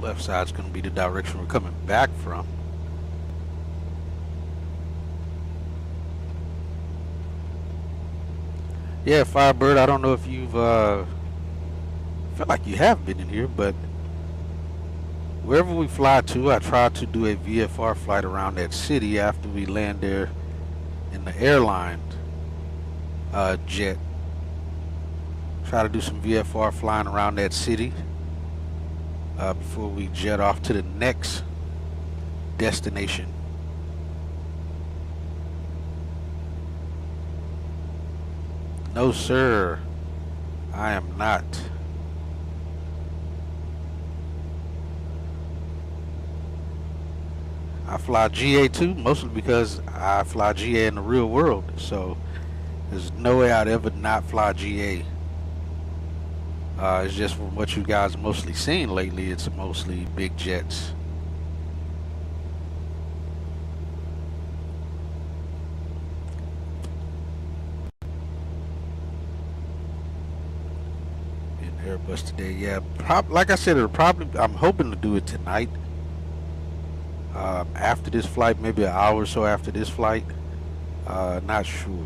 Left side's going to be the direction we're coming back from. Yeah, Firebird, I don't know if you've feel like you have been in here, but wherever we fly to, I try to do a VFR flight around that city after we land there in the airline jet. Try to do some VFR flying around that city before we jet off to the next destination. No, sir, I am not. I fly GA too, mostly because I fly GA in the real world, so there's no way I'd ever not fly GA. It's just from what you guys mostly seen lately, it's mostly big jets. In Airbus today, yeah. Like I said, I'm hoping to do it tonight. After this flight, maybe an hour or so after this flight. Not sure.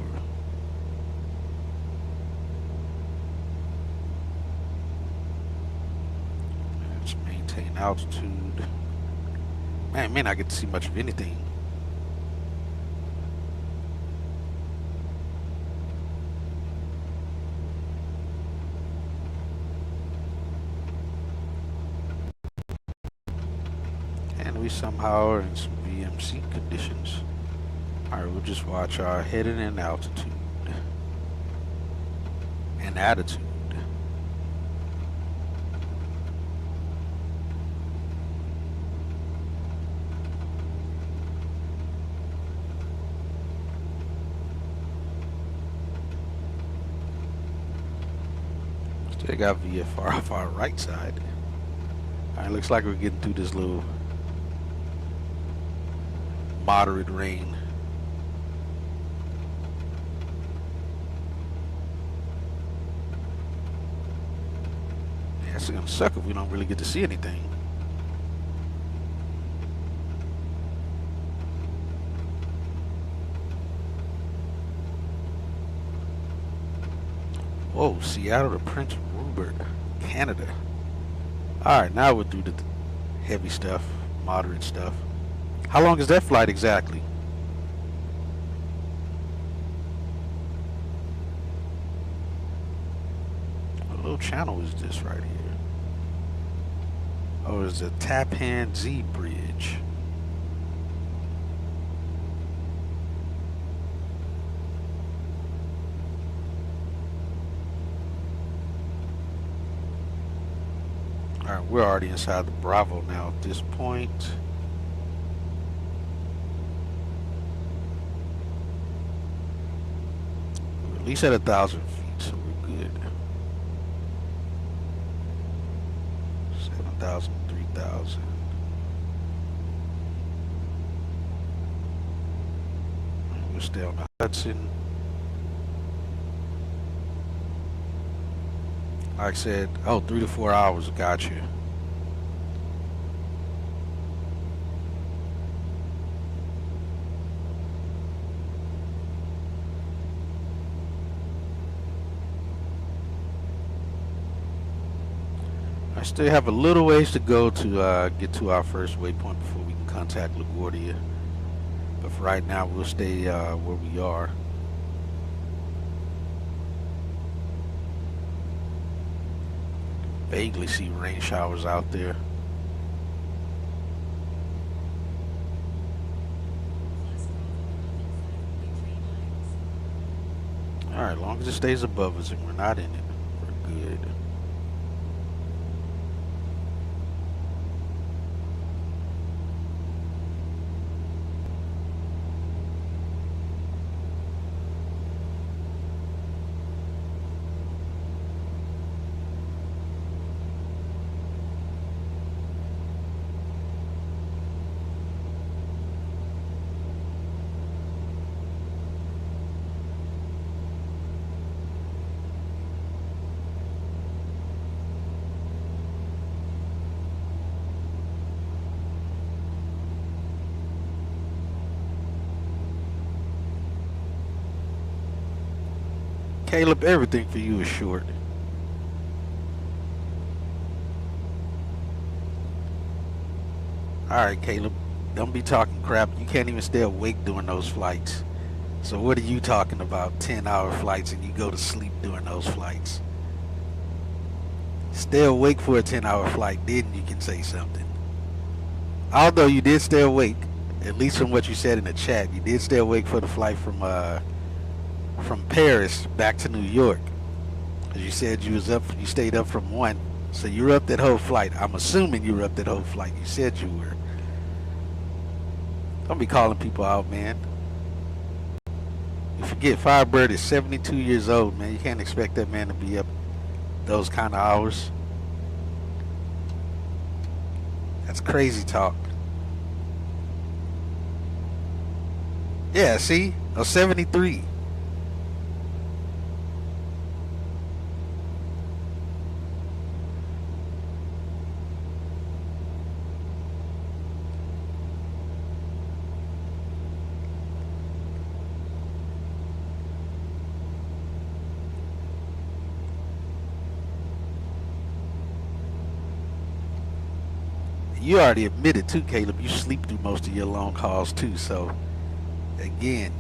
Altitude. Man, may not get to see much of anything. And we somehow are in some VMC conditions. Alright, we'll just watch our heading and altitude. And attitude. They got VFR off our right side. Alright, looks like we're getting through this little moderate rain. Yeah, it's gonna suck if we don't really get to see anything. Whoa, Seattle to Prince Rupert, Canada. Alright, now we'll do the heavy stuff, moderate stuff. How long is that flight exactly? What little channel is this right here? Oh, it's the Tappan Zee Bridge. we're already inside the Bravo now at this point. We're at least at 1,000 feet, so we're good. 7,000, 3,000. We're still on the Hudson. Like I said, oh, 3 to 4 hours, got you. I still have a little ways to go to get to our first waypoint before we can contact LaGuardia. But for right now, we'll stay where we are. Vaguely see rain showers out there. Alright, as long as it stays above us and we're not in it, we're good. Caleb, everything for you is short. Alright, Caleb, don't be talking crap. You can't even stay awake during those flights. So what are you talking about? 10-hour flights and you go to sleep during those flights. Stay awake for a 10-hour flight, then you can say something. Although you did stay awake, at least from what you said in the chat, you did stay awake for the flight from Paris back to New York. As you said, you stayed up from 1, so you were up that whole flight. I'm assuming you were up that whole flight. You said you were. Don't be calling people out, man. You forget Firebird is 72 years old, man. You can't expect that man to be up those kind of hours. That's crazy talk. Yeah, see? Oh, 73. You already admitted too, Caleb, you sleep through most of your long hauls too, so again,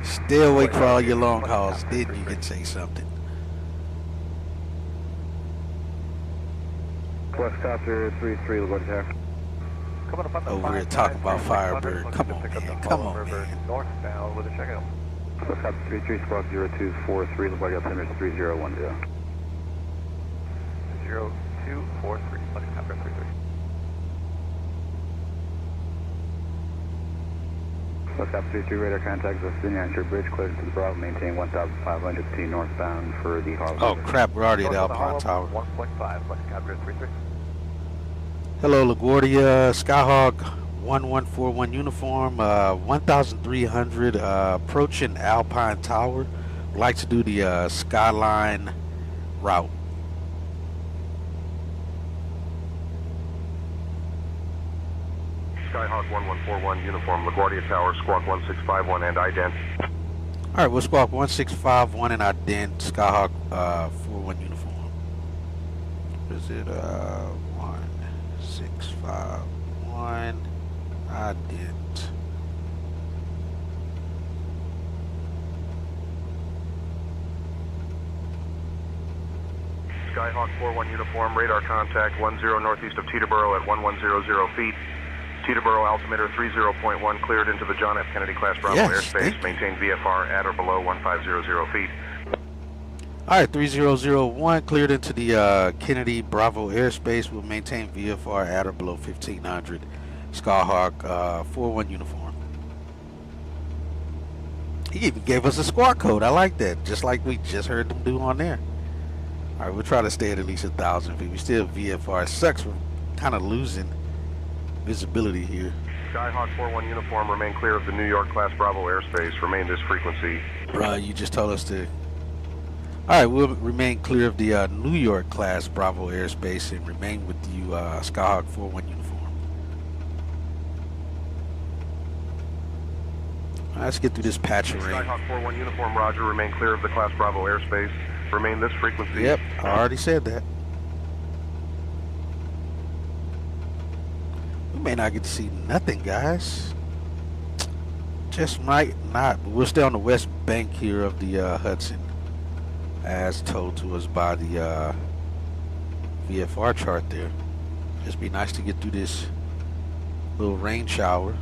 stay awake for all your long hauls, then you can say something. Westcopter 33, LaGuardia. Over here talking about Firebird. Come on, man. Come on, man. Northbound with a checkout. Westcopter 33, squawk 0243, LaGuardia, Altimeter 3010. 0243, Westcopter 33. Westcopter 33, radar contacts us in Anchor Bridge, clear to the Bravo, maintain 1,500 feet northbound for the Harlem. Oh crap, we're already at Alpine Tower. 1.5, Westcopter 33. Hello, LaGuardia, Skyhawk 1141 uniform, 1,300, approaching Alpine Tower. Would like to do the Skyline route. Skyhawk 1141 uniform, LaGuardia Tower, squawk 1651 and ident. Alright, we'll squawk 1651 and ident, Skyhawk 41 uniform. Is it 1651 ident. Skyhawk 41 uniform, radar contact 10 northeast of Teterboro at 1100 feet. Teterboro altimeter 30.1 cleared into the John F. Kennedy class Bravo airspace. Maintain VFR at or below 1500 feet. All right, 3001 cleared into the Kennedy Bravo airspace. We'll maintain VFR at or below 1500. Skyhawk 41 uniform. He even gave us a squawk code. I like that. Just like we just heard them do on there. All right, we'll try to stay at least 1,000 feet. We still VFR. It sucks. We're kind of losing visibility here. Skyhawk 41 uniform, remain clear of the New York class Bravo airspace. Remain this frequency. Bruh, you just told us to. All right, we'll remain clear of the New York class Bravo airspace and remain with you, Skyhawk 41 uniform. All right, let's get through this patch of rain. Skyhawk 41 uniform, roger. Remain clear of the class Bravo airspace. Remain this frequency. Yep, I already said that. We may not get to see nothing, guys. Just might not. But we'll stay on the west bank here of the Hudson, as told to us by the VFR chart there. Just be nice to get through this little rain shower.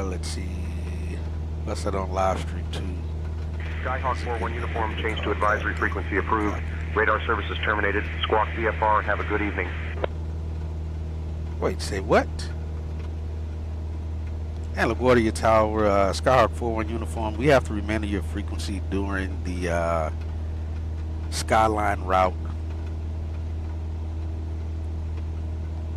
Let's see. What's that on live stream too? Skyhawk 41 uniform, change to advisory frequency approved. Radar services terminated. Squawk VFR, have a good evening. Wait, say what? And LaGuardia Tower, Skyhawk 41 uniform, we have to remain at your frequency during the Skyline route.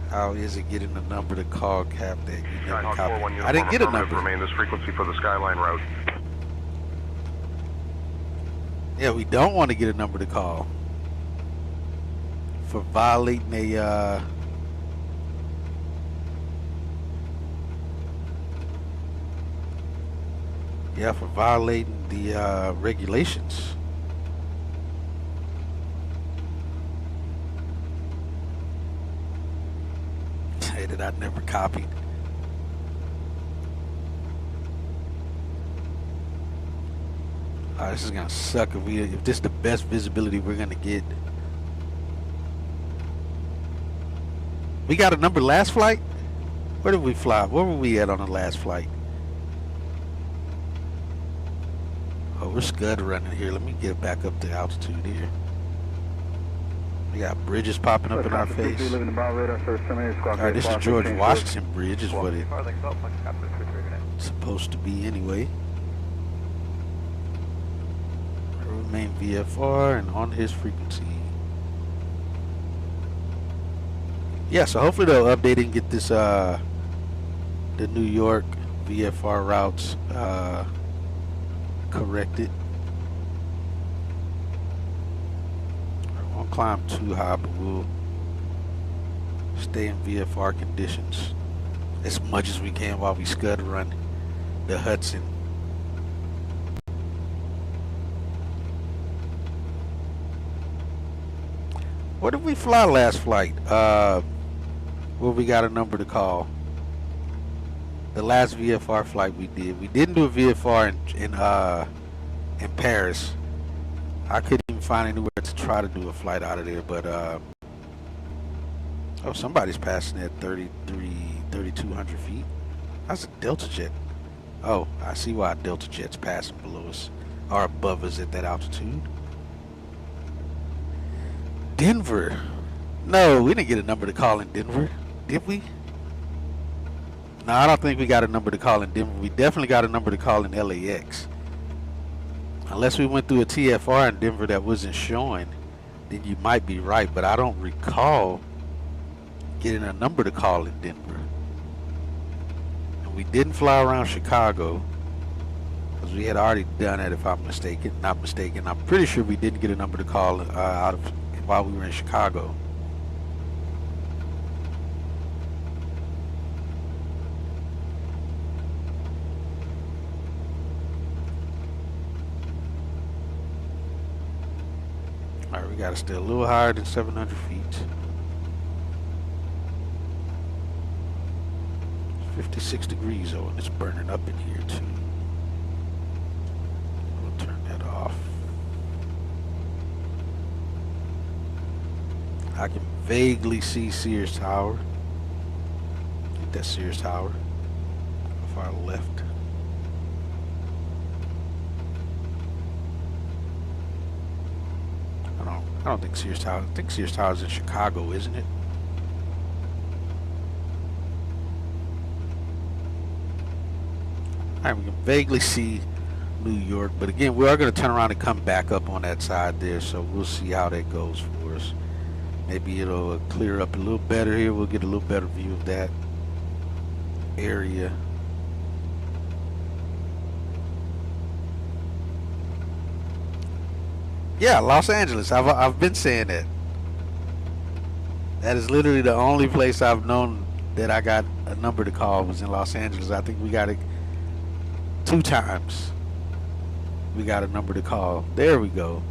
How is it getting the number to call Captain? You never copied. I didn't get a number. Remain this frequency for the Skyline route. Yeah, we don't want to get a number to call for violating a for violating the regulations. Say that I never copied. This is gonna suck if this is the best visibility we're gonna get. We got a number last flight? Where did we fly? Where were we at on the last flight? Oh, we're scud running here. Let me get back up to altitude here. We got bridges popping up in our face. Alright, this is George Washington Bridge is what it's supposed to be anyway. Remain VFR and on his frequency. Yeah, so hopefully they'll update and get this the New York VFR routes corrected. I won't climb too high, but we'll stay in VFR conditions as much as we can while we scud run the Hudson. Where did we fly last flight? Where we got a number to call. The last VFR flight we did. We didn't do a VFR in Paris. I couldn't even find anywhere to try to do a flight out of there, but oh, somebody's passing at 3,200 feet. That's a Delta jet. Oh, I see why a Delta jet's passing below us or above us at that altitude. Denver. No, we didn't get a number to call in Denver, did we? No, I don't think we got a number to call in Denver. We definitely got a number to call in LAX. Unless we went through a TFR in Denver that wasn't showing, then you might be right, but I don't recall getting a number to call in Denver. And we didn't fly around Chicago, because we had already done it, if I'm not mistaken. I'm pretty sure we didn't get a number to call out of while we were in Chicago. Alright, we gotta stay a little higher than 700 feet. It's 56 degrees though, and it's burning up in here too. We'll turn that off. I can vaguely see Sears Tower. Get that Sears Tower off our left. don't think Sears Tower. I think Sears Tower is in Chicago, isn't it? All right, we can vaguely see New York, but again, we are going to turn around and come back up on that side there, so we'll see how that goes for us. Maybe it'll clear up a little better here. We'll get a little better view of that area. Yeah, Los Angeles. I've been saying that. That is literally the only place I've known that I got a number to call was in Los Angeles. I think we got it 2 times. We got a number to call. There we go.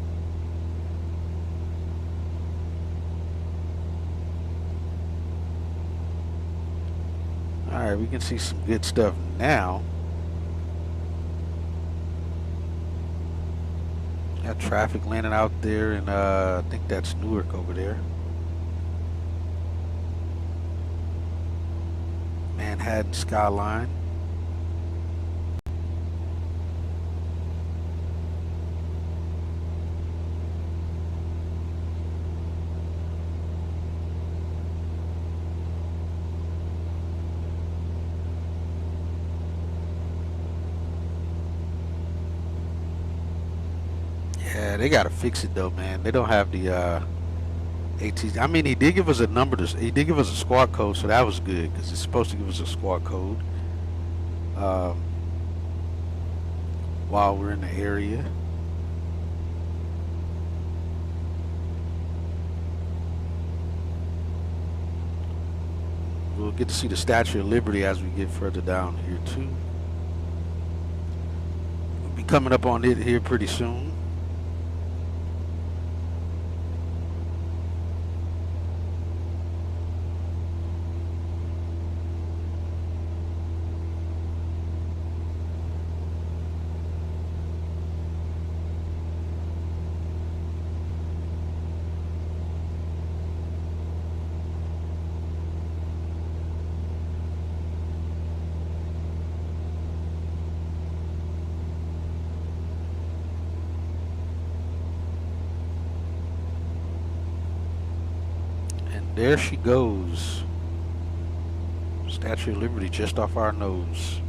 All right, we can see some good stuff now. Got traffic landing out there, and I think that's Newark over there. Manhattan Skyline. Yeah, they gotta fix it though, man. They don't have the AT. I mean, he did give us a number. He did give us a squad code, so that was good because it's supposed to give us a squad code while we're in the area. We'll get to see the Statue of Liberty as we get further down here too. We'll be coming up on it here pretty soon. There she goes. Statue of Liberty just off our nose.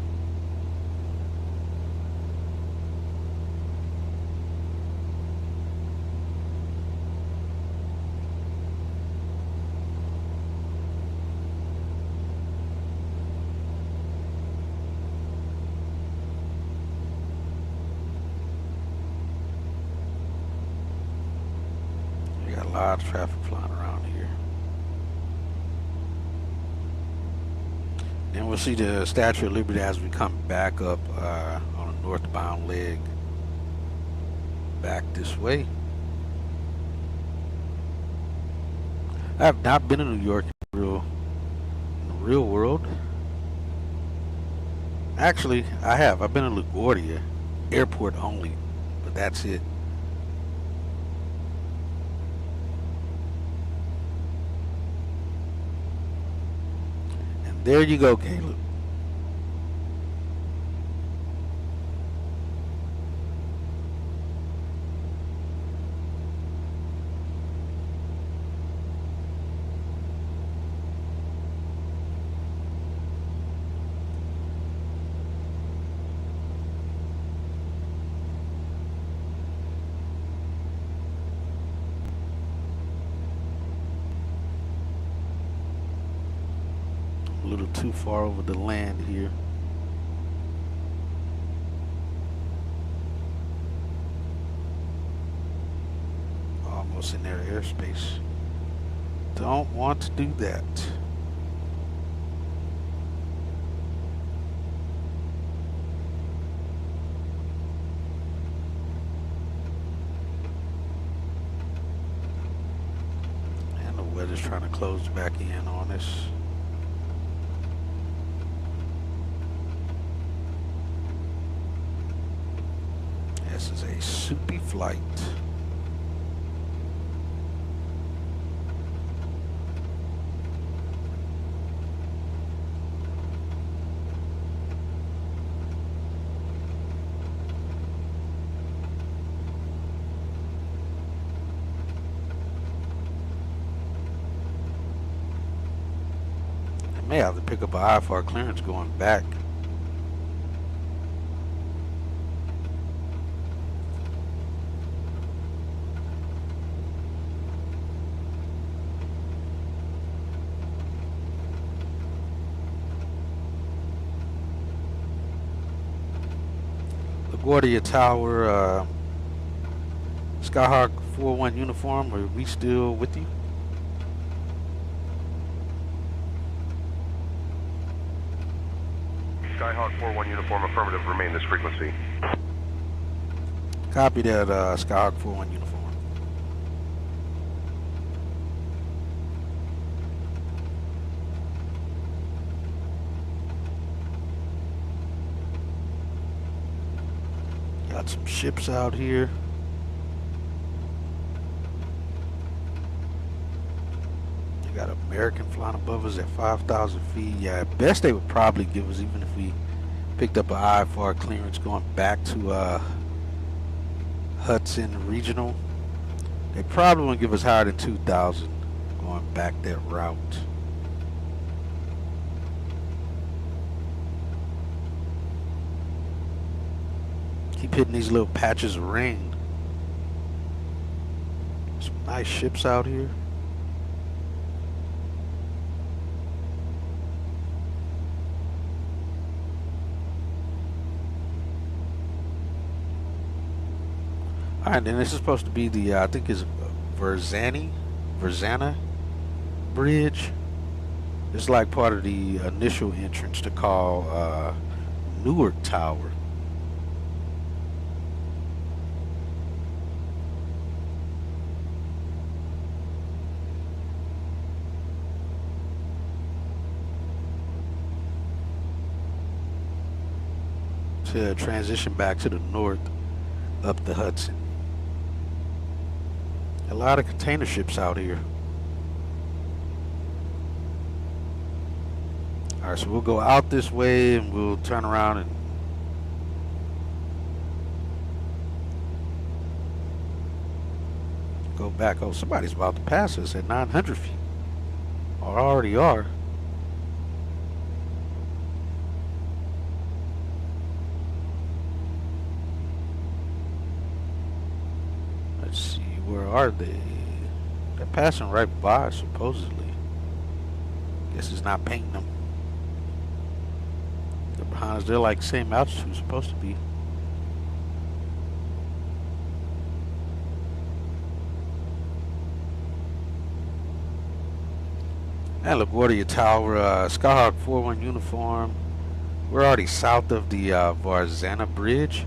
We got a lot of traffic flying around here. And we'll see the Statue of Liberty as we come back up on a northbound leg back this way. I have not been in New York in the real world. Actually, I have. I've been in LaGuardia, airport only, but that's it. There you go, Caleb. A little too far over the land here. Almost in their airspace. Don't want to do that. And the weather's trying to close back in on us. This is a soupy flight. May have to pick up an IFR clearance going back. LaGuardia Tower, Skyhawk 4-1 uniform, are we still with you? Skyhawk 4-1 uniform, affirmative, remain this frequency. Copy that, Skyhawk 4-1 uniform. Got some ships out here. You got American flying above us at 5,000 feet. Yeah, best they would probably give us, even if we picked up an IFR clearance going back to Hudson Regional, they probably won't give us higher than 2,000 going back that route. Keep hitting these little patches of rain. Some nice ships out here. Alright, then this is supposed to be the, I think it's Verzana Bridge. It's like part of the initial entrance to call Newark Tower. To transition back to the north up the Hudson. A lot of container ships out here. Alright, so we'll go out this way and we'll turn around and go back. Oh, somebody's about to pass us at 900 feet. Or already are. Let's see, where are they? They're passing right by, supposedly. Guess it's not painting them. They're behind us. They're like same altitude, supposed to be. And LaGuardia Tower, Skyhawk 4-1 uniform. We're already south of the Verzana Bridge.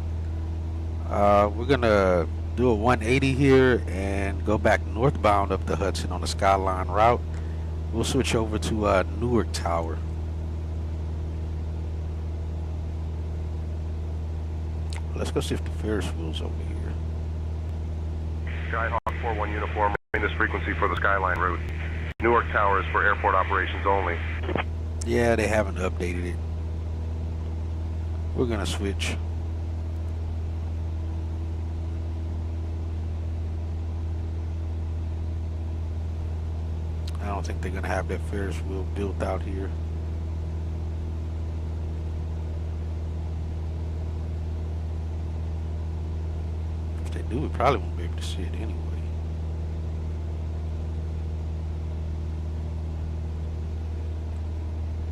We're gonna do a 180 here and go back northbound up the Hudson on the Skyline route. We'll switch over to Newark Tower. Let's go see if the Ferris wheel's over here. Skyhawk 4-1 uniform, remain this frequency for the Skyline route. Newark Tower is for airport operations only. Yeah, they haven't updated it. We're gonna switch. I don't think they're gonna have that Ferris wheel built out here. If they do, we probably won't be able to see it anyway.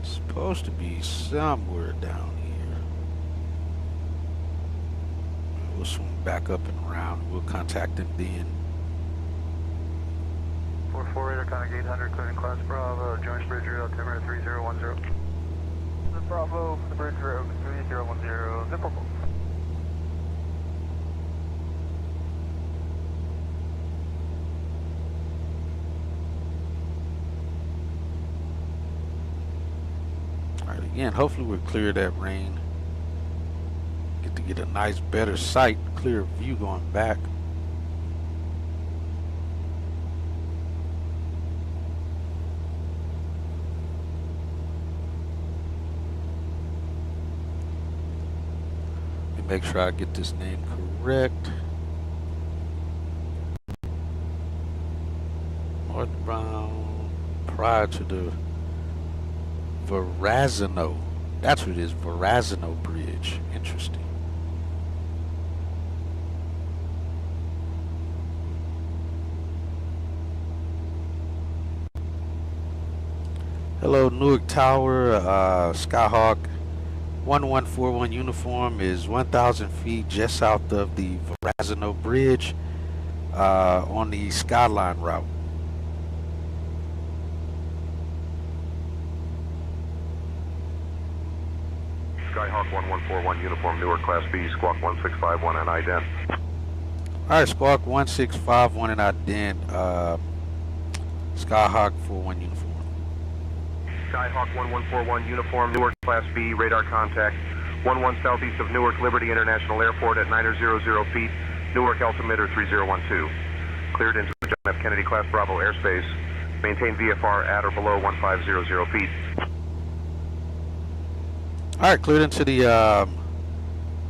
It's supposed to be somewhere down here. We'll swing back up and around. We'll contact them then. 44 radar, contact 800, clearing class Bravo, joint bridge route, altimeter 3010. The Bravo, the bridge route 3010, zip purple. Alright, again, hopefully we'll clear that rain. Get to get a nice, better sight, clear view going back. Make sure I get this name correct. Northbound prior to the Verrazano. That's what it is, Verrazano Bridge. Interesting. Hello, Newark Tower, Skyhawk 1141 uniform is 1,000 feet just south of the Verrazano Bridge on the Skyline route. Skyhawk 1141 uniform, Newark Class B, Squawk 1651 and ident. Alright, Squawk 1651 and ident, Skyhawk 41 uniform. Skyhawk 1141 uniform, Newark Class B, radar contact 11 southeast of Newark Liberty International Airport at 900 feet, Newark altimeter 3012. Cleared into the John F. Kennedy Class Bravo airspace. Maintain VFR at or below 1500 feet. Alright, cleared into the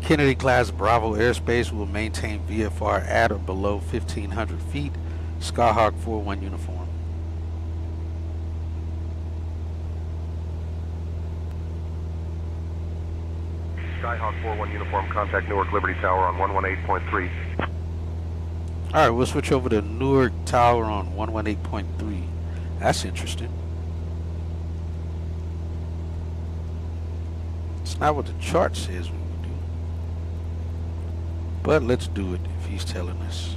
Kennedy Class Bravo airspace. We'll maintain VFR at or below 1500 feet. Skyhawk 41 uniform. Skyhawk 41 uniform, contact Newark Liberty Tower on 118.3. Alright, we'll switch over to Newark Tower on 118.3. That's interesting. It's not what the chart says we would do. But let's do it if he's telling us.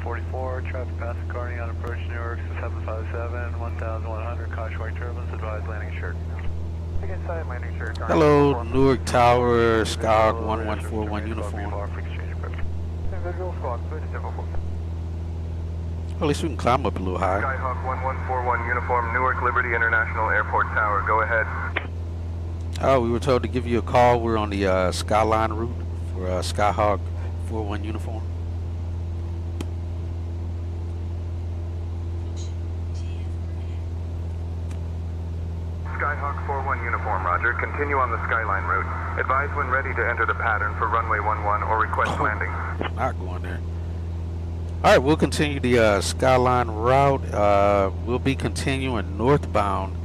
44, traffic passing Carney on approach Newark 757, 1100, caution turbulence, advised landing shirt. Hello, Newark Tower, Skyhawk 1141 uniform. Well, at least we can climb up a little higher. Skyhawk 1141 uniform, Newark Liberty International Airport Tower, go ahead. Oh, we were told to give you a call. We're on the Skyline route for Skyhawk 41 uniform. Skyhawk 41 uniform, roger. Continue on the Skyline route. Advise when ready to enter the pattern for runway 11 or request landing. Not going there. Alright, we'll continue the Skyline route. We'll be continuing northbound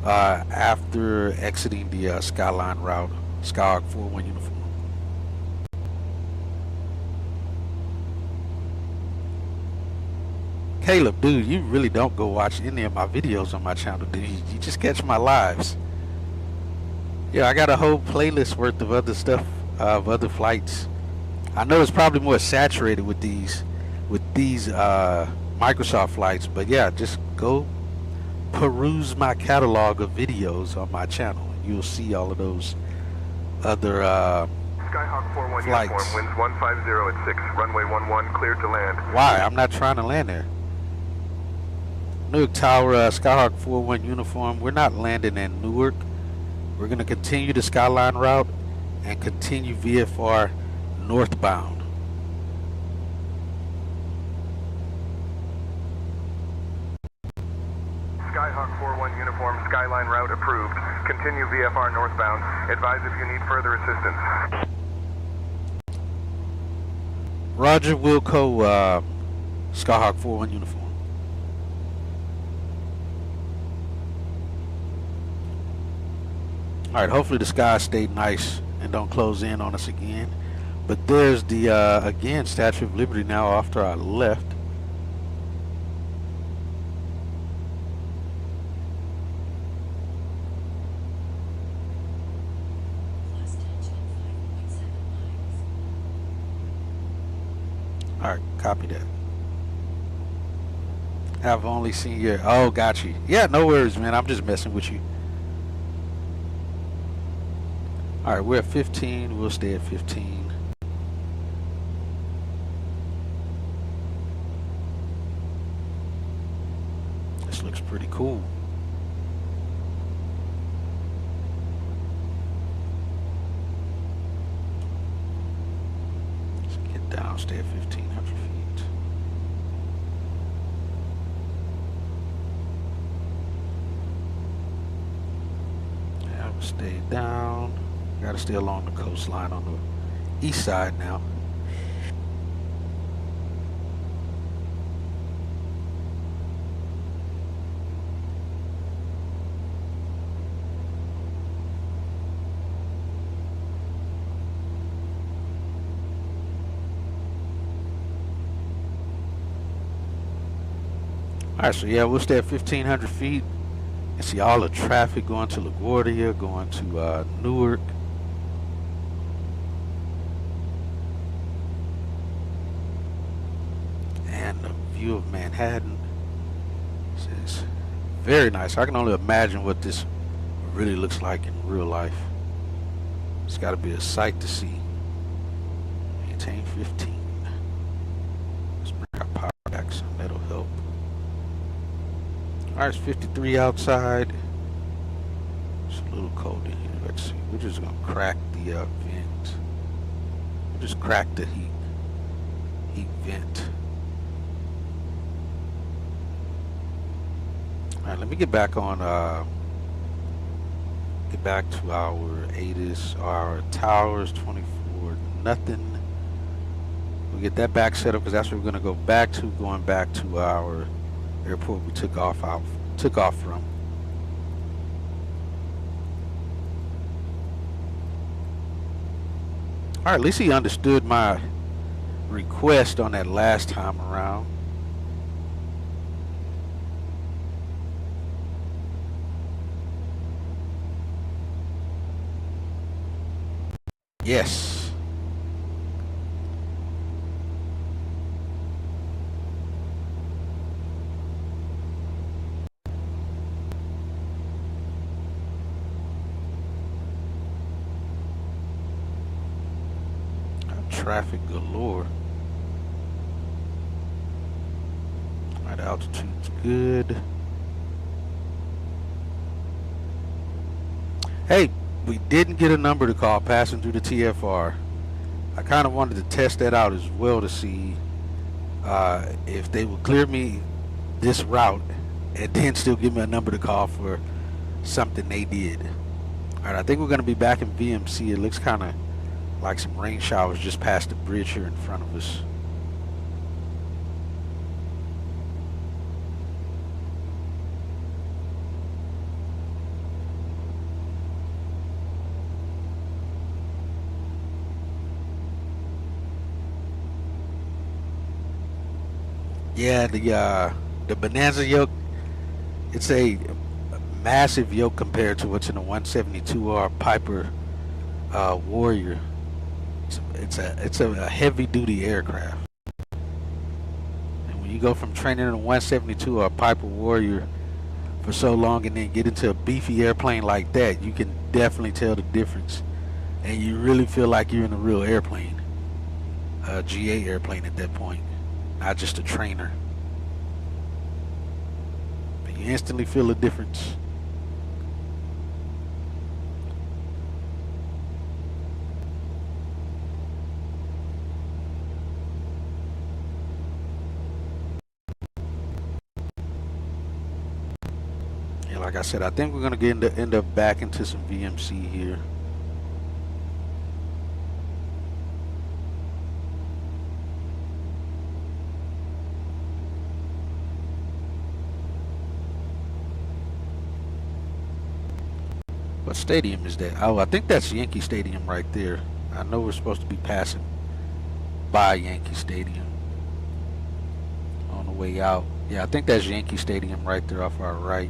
after exiting the Skyline route. Skyhawk 41 uniform. Caleb, dude, you really don't go watch any of my videos on my channel, do you? You just catch my lives. Yeah, I got a whole playlist worth of other stuff, of other flights. I know it's probably more saturated with these Microsoft flights, but yeah, just go peruse my catalog of videos on my channel, and you'll see all of those other Skyhawk 41 flights. uniform, winds 150 at 6, runway 11 cleared to land. Why? I'm not trying to land there. Newark Tower, Skyhawk 41 uniform. We're not landing in Newark. We're going to continue the Skyline route and continue VFR northbound. Skyhawk 41 uniform, Skyline route approved. Continue VFR northbound. Advise if you need further assistance. Roger, Wilco, Skyhawk 41 uniform. Alright, hopefully the skies stay nice and don't close in on us again. But there's the, again, Statue of Liberty now after I left. Alright, copy that. I've only seen your... Oh, got you. Yeah, no worries, man. I'm just messing with you. Alright, we're at 15. We'll stay at 15. This looks pretty cool. Let's get down, stay at 1,500 feet. Yeah, we'll stay down. Got to stay along the coastline on the east side now. Alright, so yeah, we'll stay at 1,500 feet and see all the traffic going to LaGuardia, going to Newark. And the view of Manhattan. This is very nice. I can only imagine what this really looks like in real life. It's got to be a sight to see. Maintain 15. Let's bring our power back some. That'll help. Alright, it's 53 outside. It's a little cold in here. Let's see. We're just going to crack the vent. We'll just crack the heat vent. Alright, let me get back on, get back to our ATIS, our towers, 24, nothing. We'll get that back set up because that's where we're going to go back to, going back to our airport we took off from. Alright, at least he understood my request on that last time around. Yes. Traffic galore. Alright, altitude's good. Hey, we didn't get a number to call passing through the TFR. I kind of wanted to test that out as well to see if they would clear me this route and then still give me a number to call for something they did. Alright, I think we're going to be back in VMC. It looks kind of like some rain showers just past the bridge here in front of us. Yeah, the Bonanza yoke, it's a massive yoke compared to what's in the 172R Piper Warrior. It's a heavy-duty aircraft, and when you go from training in a 172 or a Piper Warrior for so long and then get into a beefy airplane like that, you can definitely tell the difference, and you really feel like you're in a real airplane, a GA airplane at that point, not just a trainer. But you instantly feel the difference. Like I said, I think we're going to end up back into some VMC here. What stadium is that? Oh, I think that's Yankee Stadium right there. I know we're supposed to be passing by Yankee Stadium on the way out. Yeah, I think that's Yankee Stadium right there off our right.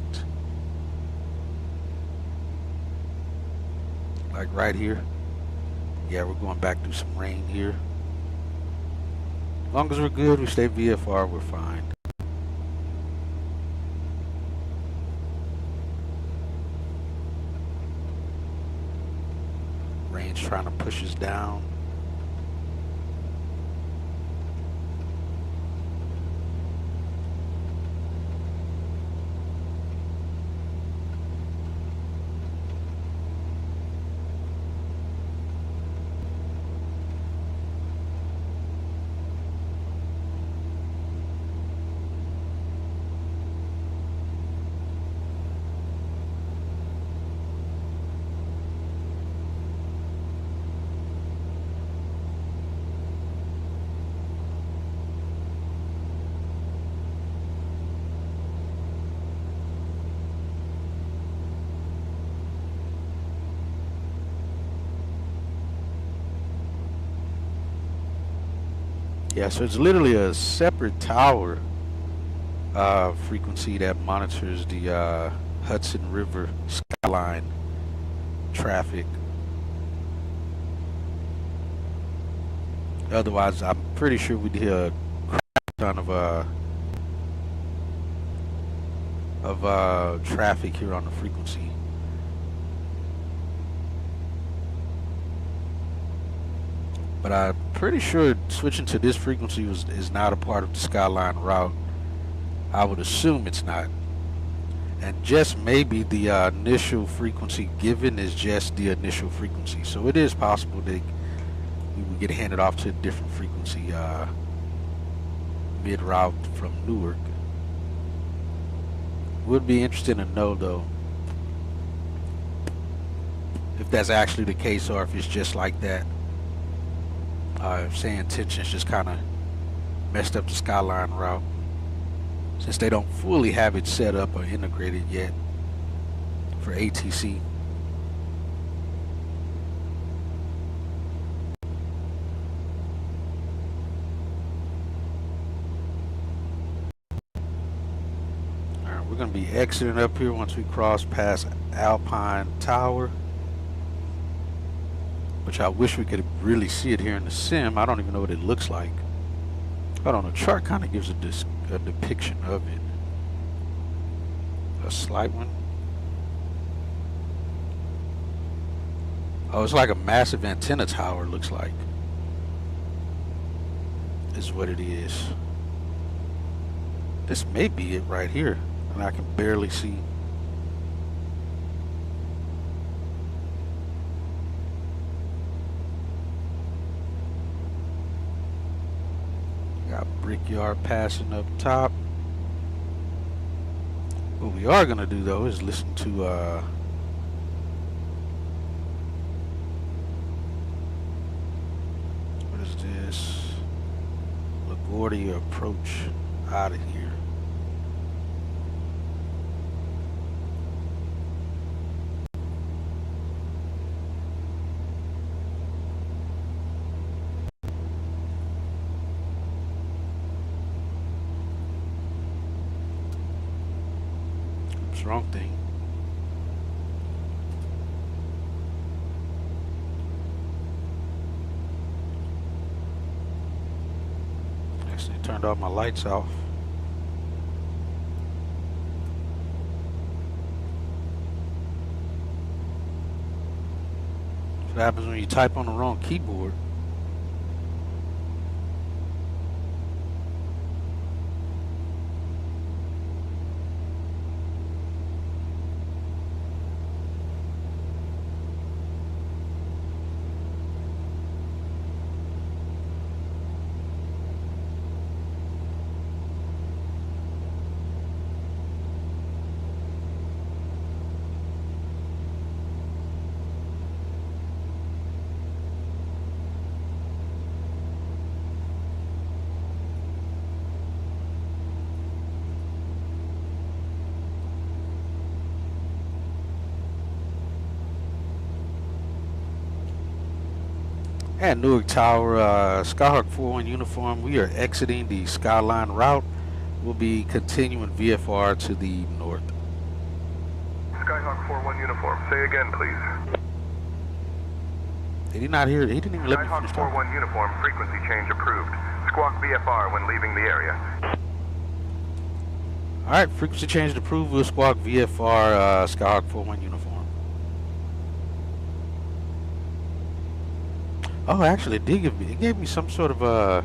Like right here. Yeah, we're going back through some rain here. As long as we're good, we stay VFR, we're fine. Rain's trying to push us down. Yeah, so it's literally a separate tower frequency that monitors the Hudson River Skyline traffic. Otherwise, I'm pretty sure we'd hear a crap ton of traffic here on the frequency. But I'm pretty sure switching to this frequency is not a part of the Skyline route. I would assume it's not. And just maybe the initial frequency given is just the initial frequency. So it is possible that we would get handed off to a different frequency mid-route from Newark. Would be interesting to know though if that's actually the case or if it's just like that. If say intentions just kind of messed up the Skyline route, since they don't fully have it set up or integrated yet for ATC. Alright, we're going to be exiting up here once we cross past Alpine Tower, which I wish we could really see it here in the sim. I don't even know what it looks like. Hold on, the chart kind of gives a depiction of it. A slight one. Oh, it's like a massive antenna tower, looks like. Is what it is. This may be it right here, and I can barely see. Got Brickyard passing up top. What we are gonna do though is listen to what is this? LaGuardia approach out of here. Wrong thing. Actually turned all my lights off. That's what happens when you type on the wrong keyboard. At Newark Tower, Skyhawk 41 uniform, we are exiting the Skyline route. We'll be continuing VFR to the north. Skyhawk 41 uniform, say again please. Did he not hear it? He didn't even let me Skyhawk finish 41 uniform, frequency change approved. Squawk VFR when leaving the area. Alright, frequency change approved. We'll squawk VFR Skyhawk 41 uniform. Oh, actually, it gave me some sort of a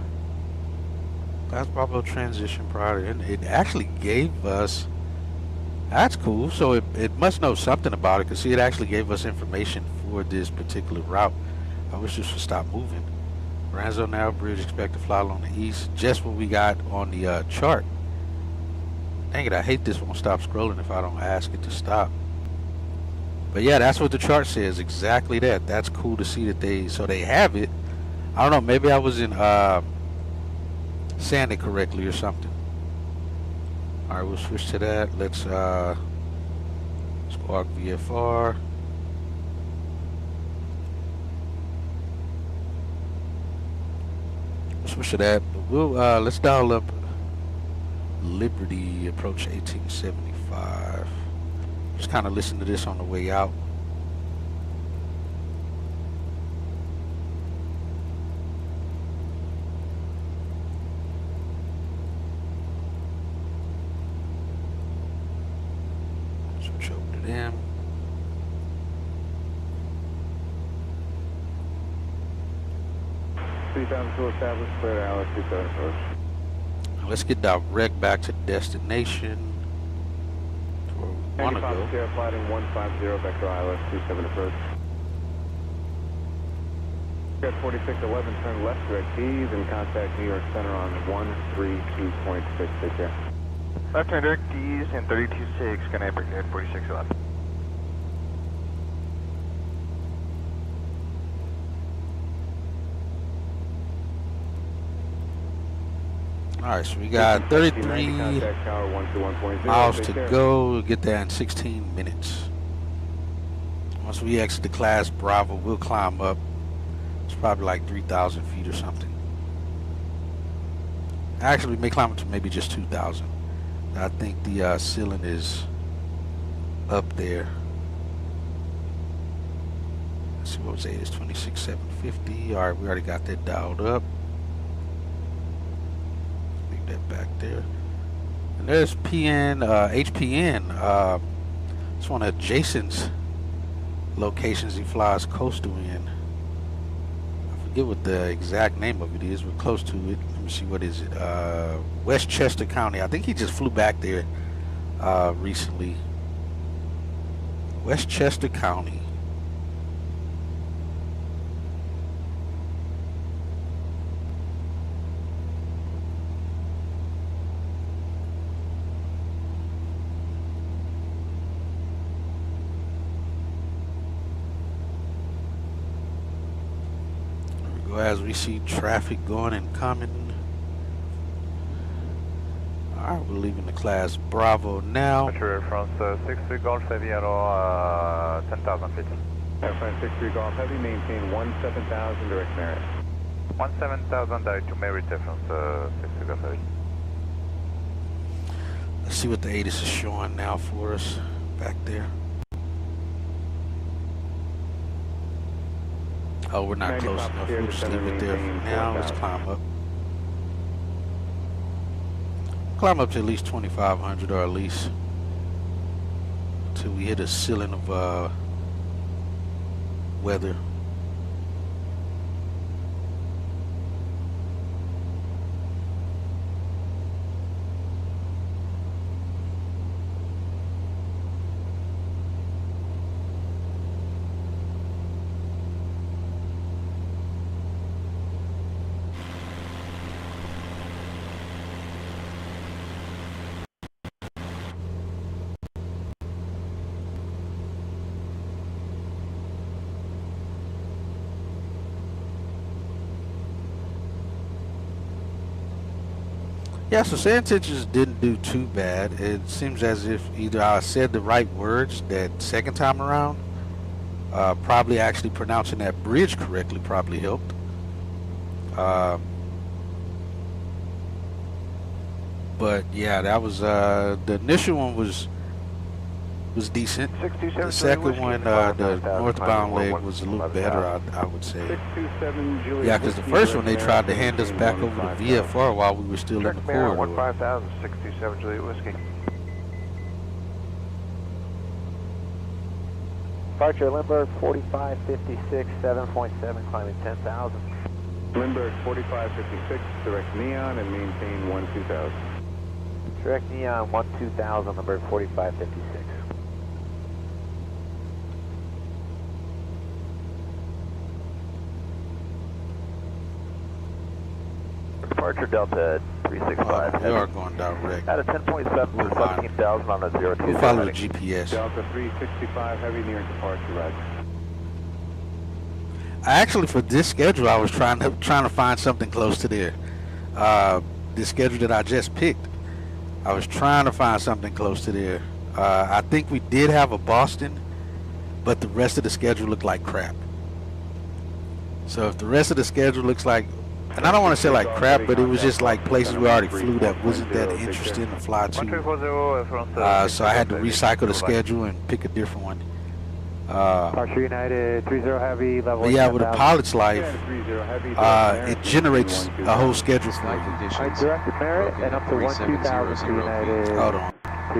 glass Bravo transition priority, and it actually gave us. That's cool. So it must know something about it, because see, it actually gave us information for this particular route. I wish this would stop moving. Ranzo Narrow Bridge, expect to fly along the east. Just what we got on the chart. Dang it, I hate this won't stop scrolling if I don't ask it to stop. But yeah, that's what the chart says, exactly that. That's cool to see that they have it. I don't know, maybe I wasn't saying it correctly or something. Alright, we'll switch to that. Let's squawk VFR. We'll switch to that. But we'll let's dial up Liberty, approach 1875. Just kind of listen to this on the way out. Switch over to them. established, clear to Alice 27 approach. Let's get direct back to destination. To where we want to go. Sierra flighting 150, vector ILS 27 approach. At 4611, turn left direct D's and contact New York Center on 132.6. Take care. Left turn direct D's and 32.6, connect at 4611. Alright, so we got 33 miles to go. We'll get there in 16 minutes. Once we exit the class Bravo, we'll climb up. It's probably like 3,000 feet or something. Actually, we may climb up to maybe just 2,000. I think the ceiling is up there. Let's see, what was it? It's 26,750. Alright, we already got that dialed up. That back there, and there's HPN. It's one of Jason's locations he flies coastal in. I forget what the exact name of it is. We're close to it. Let me see, what is it? Westchester County. I think he just flew back there recently. Westchester County. As we see traffic going and coming. Alright, we're leaving the class Bravo now. Roger, France 63 Golf Heavy at 10,000 feet. Airplane 63 Golf Heavy, maintain 17,000 direct merit. 17,000 direct to merit, France 63 Golf Heavy. Let's see what the ATIS is showing now for us back there. Oh, we're not close enough. We'll just leave it there for now. Let's climb up. Climb up to at least 2,500, or at least until we hit a ceiling of weather. Yeah, so Sand Intentions didn't do too bad. It seems as if either I said the right words that second time around. Probably actually pronouncing that bridge correctly probably helped. But yeah, that was the initial one was decent. The second one, the northbound leg, was a little better, I would say. Yeah, because the first one they tried to hand us back over to VFR while we were still in the corridor. 15,000, 67 Juliet Whiskey. Departure Lindbergh 4556, 7.7, climbing 10,000. Lindbergh 4556, direct Neon and maintain 12,000. Direct Neon 12,000, Lindbergh 4556. Departure Delta 365. We are going direct. At a 10.7 We'll for 17,000 on a 02. We'll follow the GPS. Delta 365 heavy near departure right. Actually, for this schedule, I was trying to find something close to there. The schedule that I just picked, I was trying to find something close to there. I think we did have a Boston, but the rest of the schedule looked like crap. So if the rest of the schedule looks like and I don't want to say like crap, but it was just like places we already flew that wasn't that interesting to fly to. So I had to recycle the schedule and pick a different one. United 30 Heavy, level. Yeah, with a pilot's life, it generates a whole schedule for you. Directed merit and up to 12,000 United. Hold on.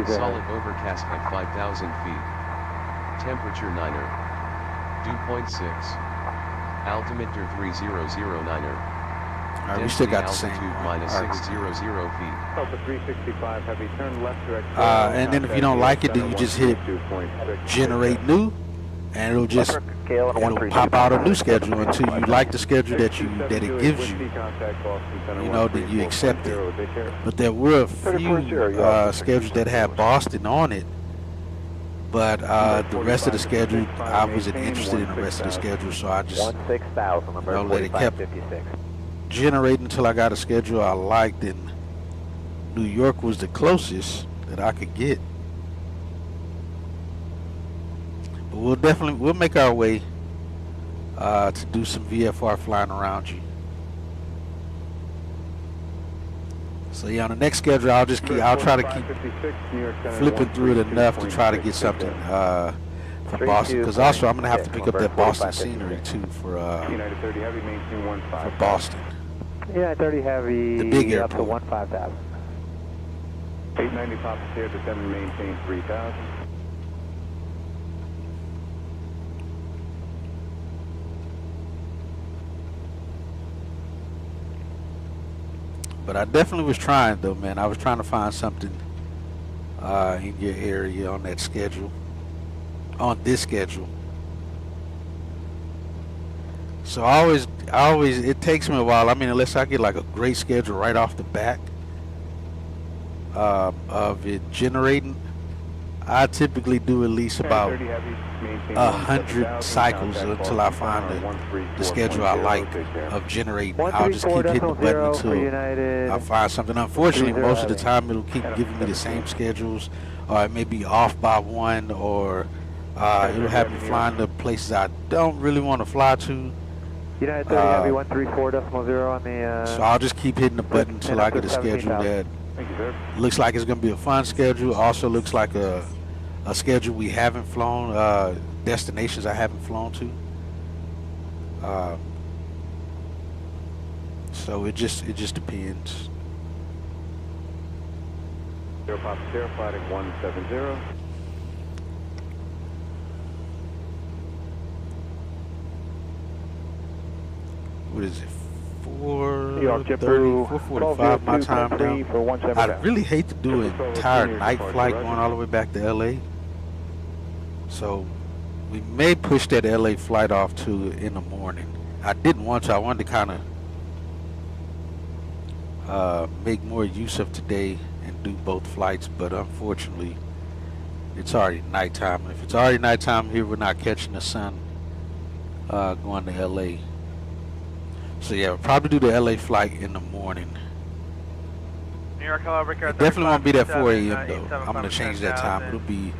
Solid overcast at 5,000 feet. Temperature 9er. Dew point 6. Altimeter 3009er. Alright, we still got the same one. Minus 600 feet. Delta 365 Heavy, turn left direct. And then if you don't like it, then you just hit generate new, and it'll just pop out a new schedule until you like the schedule that it gives you. You know, then you accept it. But there were a few schedules that had Boston on it, but the rest of the schedule, I wasn't interested in the rest of the schedule, so I just let it kept generating until I got a schedule I liked, and New York was the closest that I could get. But we'll make our way to do some VFR flying around you. So yeah, on the next schedule, I'll try to keep flipping through it enough to try to get something for Boston, because also I'm gonna have to pick up that Boston scenery too for Boston. Yeah, 30 Heavy, the big up to airport. 15,000. 890 Papa Sierra, descend and maintain 3,000. But I definitely was trying though, man. I was trying to find something in your area on that schedule, on this schedule. So I always, it takes me a while. I mean, unless I get like a great schedule right off the back of it generating, I typically do at least about 100 cycles until I find the schedule I like of generating. I'll just keep hitting the button until I find something. Unfortunately, most of the time it'll keep giving me the same schedules, or it may be off by one, or it'll have me flying to places I don't really want to fly to. United 30 Heavy 134.0 on the... So I'll just keep hitting the button until I get a schedule that looks like it's going to be a fun schedule. Also looks like a schedule we haven't flown, destinations I haven't flown to. So it just depends. Zero Papa Sierra, flighting 170. What is it? 4:45 my time now. I really hate to do an entire night flight going all the way back to LA. So we may push that LA flight off to in the morning. I didn't want to. I wanted to kind of make more use of today and do both flights, but unfortunately it's already nighttime. If it's already nighttime here, we're not catching the sun going to LA. So yeah, we'll probably do the LA flight in the morning. New York, hello, It definitely won't be that 4 a.m. though. I'm going to change that time. It'll be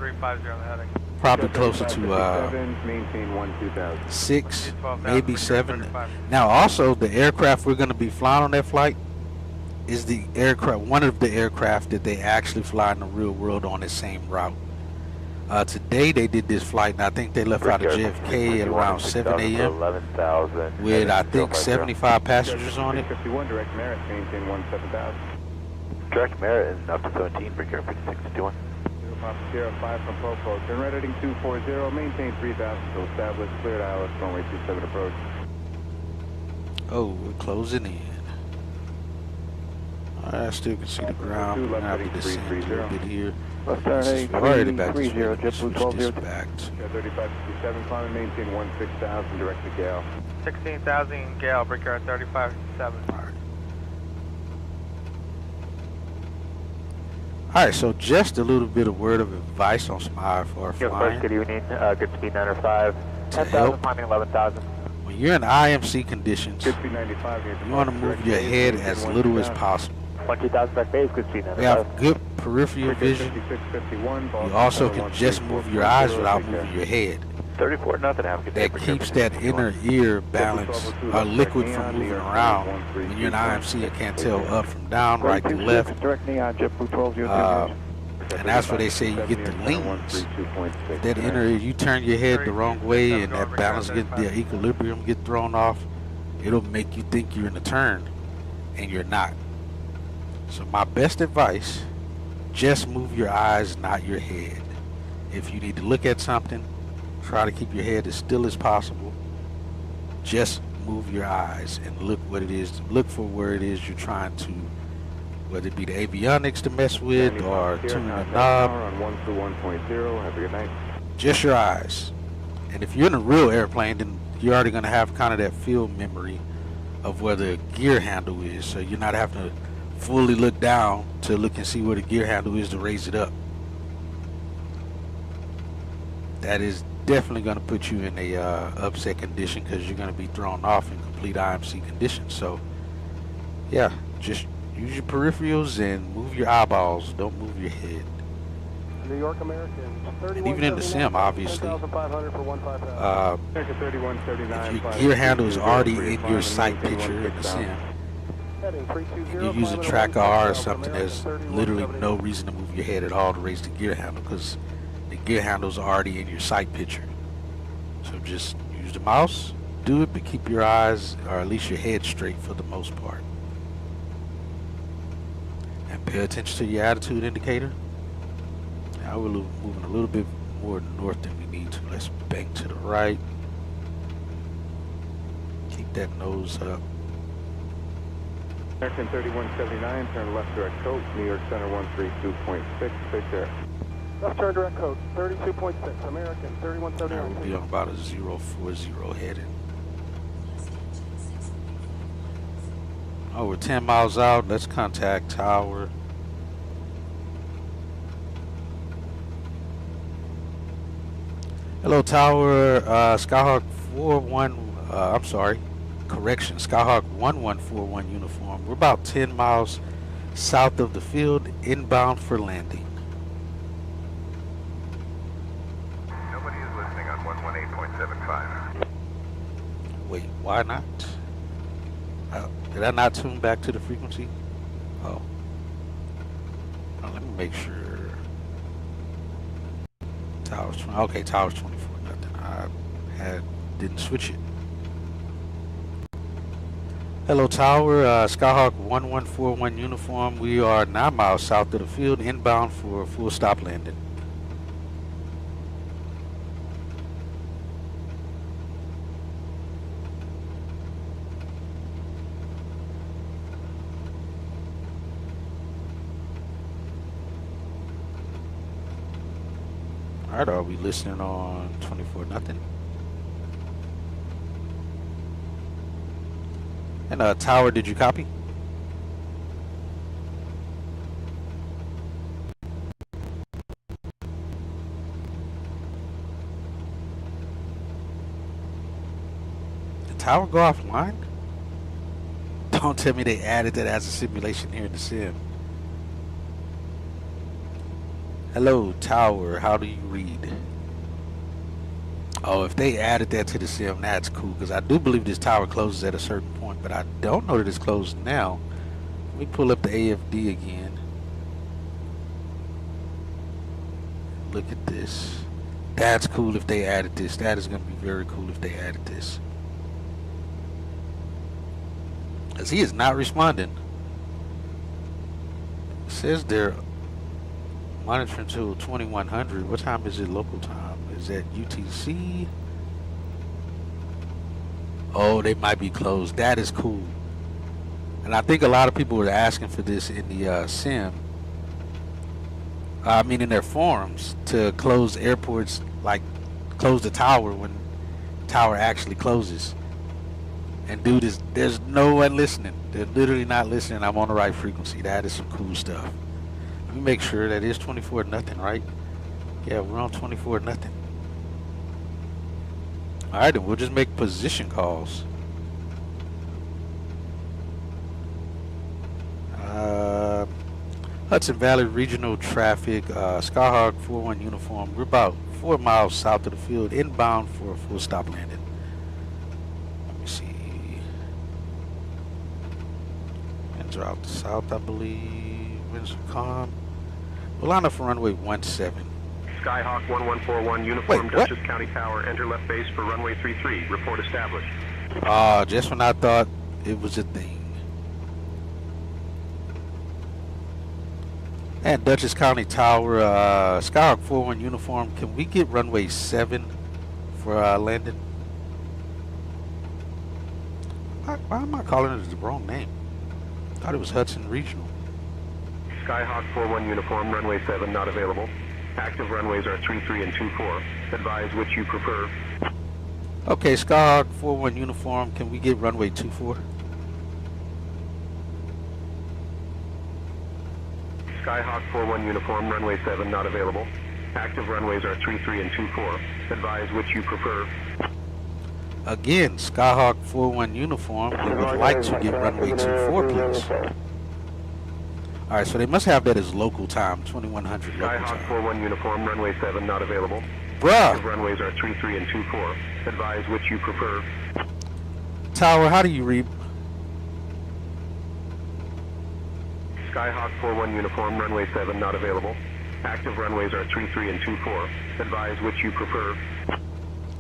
probably closer to 6, maybe 7. Now also, the aircraft we're going to be flying on that flight is the aircraft, one of the aircraft that they actually fly in the real world on the same route. Today they did this flight, and I think they left out of JFK at around 7 a.m. with, I think, 75 passengers on it. 51 direct merit, maintain 17,000. Direct merit is up to 17 for Care 5621. Zero Papa Sierra 5 from Popo. Turn right heading 240, maintain 3,000 to establish, cleared ILS, runway 27 approach. Oh, we're closing in. I still can see the ground. I'm going to have to descend a little bit here. We're already back this way. Switch this back to 3557, climbing, maintain 16,000, direct to Gale. 16,000 Gale, breaker at 3557. Alright, so just a little bit of word of advice on some IFR flying. Good evening, good speed 905. 10,000, climbing 11,000. When you're in IMC conditions, Good speed 95 here. you want to move your head as little as possible. 20,000 back base, good speed 905. We have good peripheral vision. You also can just move your eyes without moving your head. 34 nothing. Have a good day. that keeps that inner ear balance liquid from moving around. When you're in IMC, you can't tell up from down, right to left. And that's where they say you get the leans. That inner ear, you turn your head the wrong way and that balance, the equilibrium get thrown off, it'll make you think you're in a turn and you're not. So my best advice, just move your eyes, not your head. If you need to look at something, try to keep your head as still as possible. Just move your eyes and look what it is. Look for where it is you're trying to, whether it be the avionics to mess with or tuning the knob. Have a good night. Just your eyes. And if you're in a real airplane, then you're already going to have kind of that field memory of where the gear handle is. So you're not having to fully look down to look and see where the gear handle is to raise it up. That is definitely going to put you in a upset condition because you're going to be thrown off in complete IMC conditions. So yeah, just use your peripherals and move your eyeballs. Don't move your head. New York American. And even in the sim, obviously, if your gear handle is already in your sight picture in the sim, and you use a track R or something, there's literally no reason to move your head at all to raise the gear handle because the gear handle is already in your sight picture. So just use the mouse, do it, but keep your eyes, or at least your head, straight for the most part. And pay attention to your attitude indicator. Now we're moving a little bit more north than we need to. Let's bank to the right. Keep that nose up. American 3179, turn left direct code, New York Center 132.6, take care. Left turn direct code, 32.6, American 3179. Now we'll be on about a 040 heading. Oh, we're 10 miles out. Let's contact tower. Hello, tower. Skyhawk 1141 uniform. We're about 10 miles south of the field, inbound for landing. Nobody is listening on 118.75. Wait, why not? Did I not tune back to the frequency? Oh. Let me make sure. Towers 20. Okay, towers 24. Nothing. I didn't switch it. Hello, tower. Skyhawk 1141 uniform. We are 9 miles south of the field, inbound for a full stop landing. Alright, are we listening on 24 nothing? And tower, did you copy? Did tower go offline? Don't tell me they added that as a simulation here in the sim. Hello, tower. How do you read? Oh, if they added that to the sim, that's cool. Because I do believe this tower closes at a certain point. But I don't know that it's closed now. Let me pull up the AFD again. Look at this. That's cool if they added this. That is going to be very cool if they added this. Because he is not responding. It says they're monitoring until 2100. What time is it local time? Is that UTC? Oh, they might be closed. That is cool. And I think a lot of people were asking for this in the sim. I mean in their forums to close airports, like close the tower when the tower actually closes. And dude, there's no one listening. They're literally not listening. I'm on the right frequency. That is some cool stuff. Let me make sure that is 24 nothing, right? Yeah, we're on 24 nothing. Alright, then we'll just make position calls. Hudson Valley Regional Traffic, Skyhawk 41 Uniform. We're about 4 miles south of the field, inbound for a full stop landing. Let me see. Winds are out the south, I believe. Winds are calm. We'll line up for runway 17. Skyhawk 1141 Uniform, Wait, what? Dutchess County Tower. Enter left base for runway 33. Report established. Just when I thought it was a thing. And Dutchess County Tower, Skyhawk 41 Uniform, can we get runway 7 for landing? Why am I calling it the wrong name? I thought it was Hudson Regional. Skyhawk 41 Uniform, runway 7 not available. Active runways are 33 and 24. Advise which you prefer. Okay, Skyhawk 41 Uniform, can we get runway 24? Skyhawk 41 Uniform, runway 7 not available. Active runways are 33 and 24. Advise which you prefer. Again, Skyhawk 41 Uniform, we would like to get runway 24, please. Alright, so they must have that as local time, 2100 local Skyhawk time. 41 Uniform, runway 7 not available. Bruh! Active runways are 33 and 24. Advise which you prefer. Tower, how do you read? Skyhawk 41 Uniform, runway 7 not available. Active runways are 33 and 24. Advise which you prefer.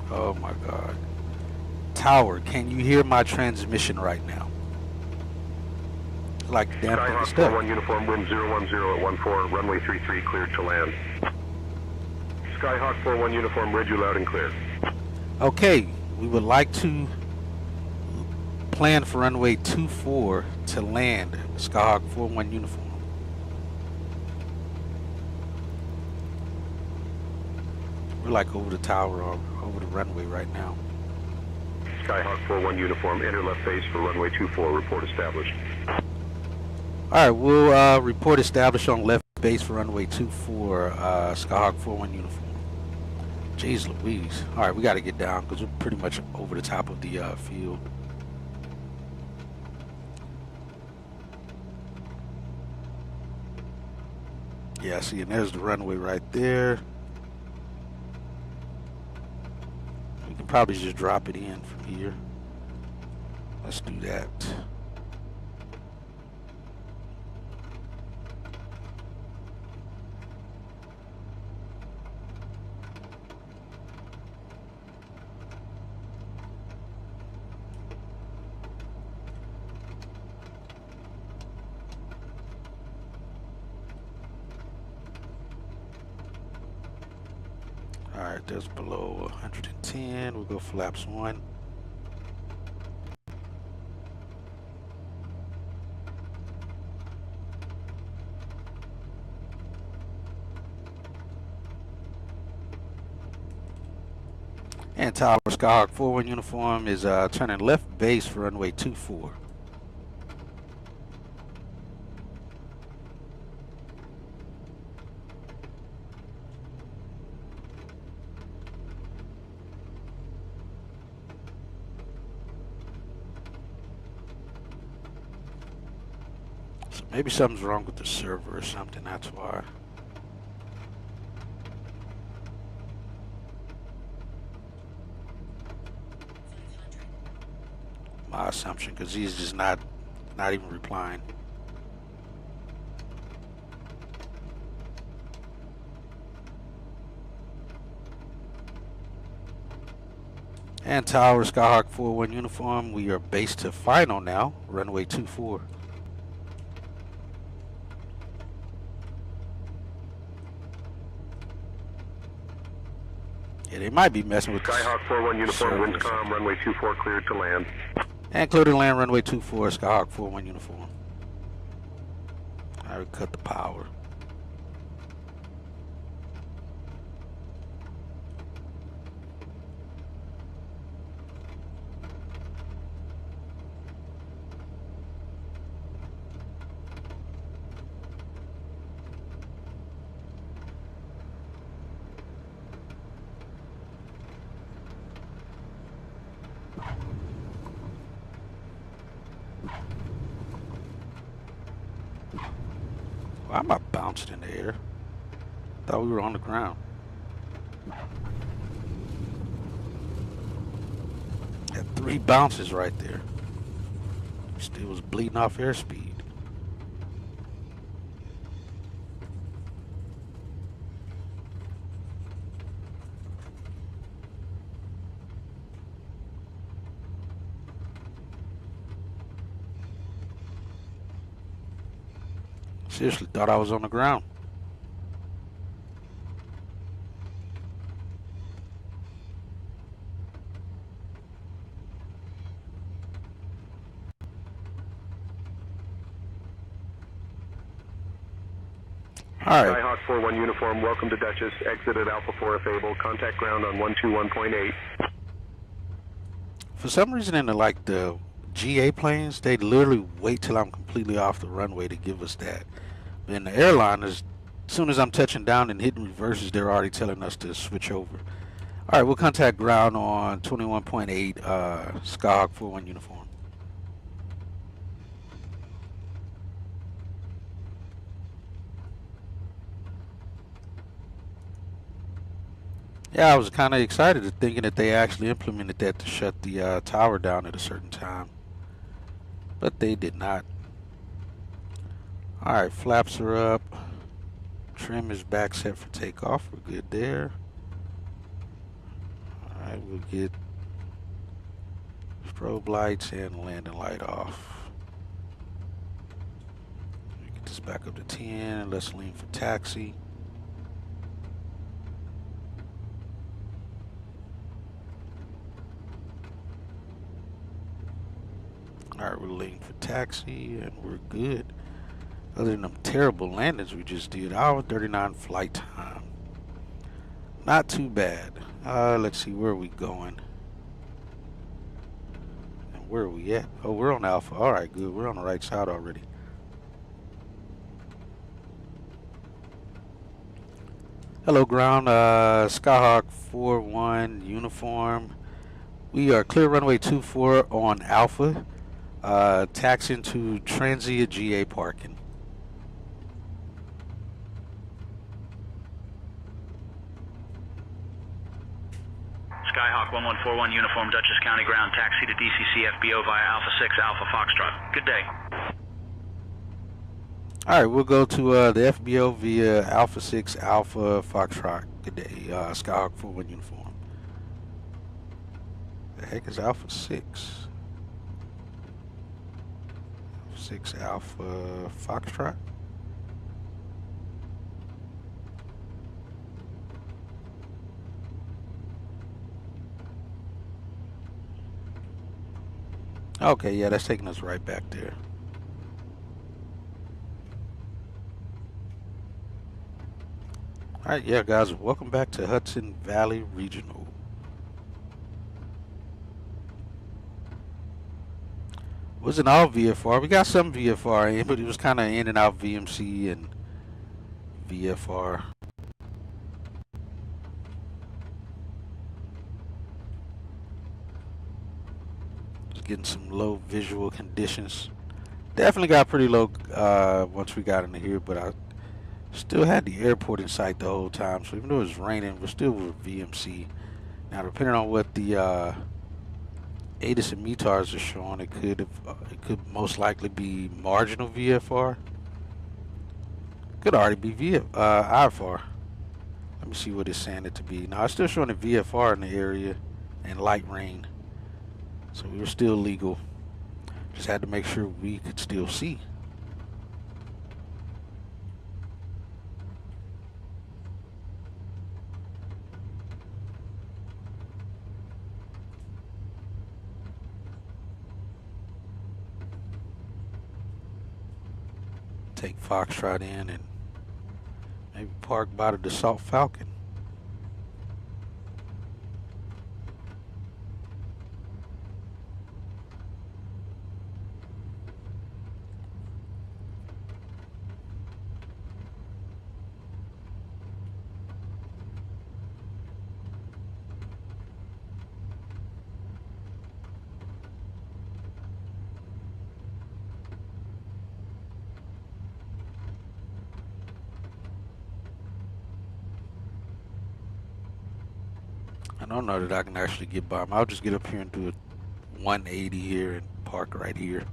Oh my god. Tower, can you hear my transmission right now? Like damn thing Skyhawk is stuck. 41 Uniform, wind 010 at 14, runway 33 cleared to land. Skyhawk 41 Uniform, read you loud and clear. Okay, we would like to plan for runway 24 to land Skyhawk 41 Uniform. We're like over the tower or over the runway right now. Skyhawk 41 Uniform, enter left base for runway 24, report established. Alright, we'll report established on left base for runway 24, Skyhawk 41 Uniform. Jeez Louise. Alright, we got to get down because we're pretty much over the top of the field. Yeah, see, and there's the runway right there. We can probably just drop it in from here. Let's do that. Alright, that's below 110. We'll go flaps 1. And Tower Skyhawk 41 Uniform is turning left base for runway 24. So maybe something's wrong with the server or something, that's why. My assumption, because he's just not even replying. And Tower Skyhawk 41 Uniform, we are based to final now, runway 24. Yeah, they might be messing with Skyhawk 41 Uniform, winds calm, runway 24 cleared to land. And clear to land runway 24, Skyhawk 41 Uniform. I would cut the power. I'm a bouncing in the air. Thought we were on the ground. Had 3 bounces right there. Still was bleeding off airspeed. Seriously thought I was on the ground. All right. Skyhawk 4-1 uniform, welcome to Duchess. Exit at Alpha 4 if able. Contact ground on 121.8. For some reason in the GA planes, they literally wait till I'm completely off the runway to give us that. But in the airliners, as soon as I'm touching down and hitting reverses, they're already telling us to switch over. All right, we'll contact ground on 21.8 Skyhawk 4-1 uniform. Yeah, I was kind of excited thinking that they actually implemented that to shut the tower down at a certain time. But they did not. Alright, flaps are up. Trim is back set for takeoff. We're good there. Alright, we'll get strobe lights and landing light off. Get this back up to 10. Let's lean for taxi. Alright, we're leaning for taxi and we're good. Other than them terrible landings we just did, hour 39 flight time. Not too bad. Let's see, where are we going? And where are we at? Oh, we're on Alpha. Alright, good. We're on the right side already. Hello, ground. Skyhawk 4-1 uniform. We are clear runway 24 on Alpha. Taxiing to Transient GA parking. Skyhawk 1141 uniform, Dutchess County ground, taxi to DCC FBO via Alpha 6 Alpha Foxtrot. Good day. Alright, we'll go to the FBO via Alpha 6 Alpha Foxtrot. Good day, Skyhawk 4-1 uniform. The heck is Alpha 6? 6 Alpha Foxtrot? Okay, yeah, that's taking us right back there. Alright, yeah, guys, welcome back to Hudson Valley Regional. Wasn't all VFR. We got some VFR in, but it was kind of in and out VMC and VFR. Just getting some low visual conditions. Definitely got pretty low once we got into here, but I still had the airport in sight the whole time. So even though it was raining, we're still with VMC. Now, depending on what the ATIS and METARs are showing, it could most likely be marginal VFR. Could already be IFR. Let me see what it's saying it to be. Now, it's still showing a VFR in the area and light rain. So we were still legal. Just had to make sure we could still see. Take Foxtrot in and maybe park by the Dassault Falcon. I don't know that I can actually get by him. I'll just get up here and do a 180 here and park right here.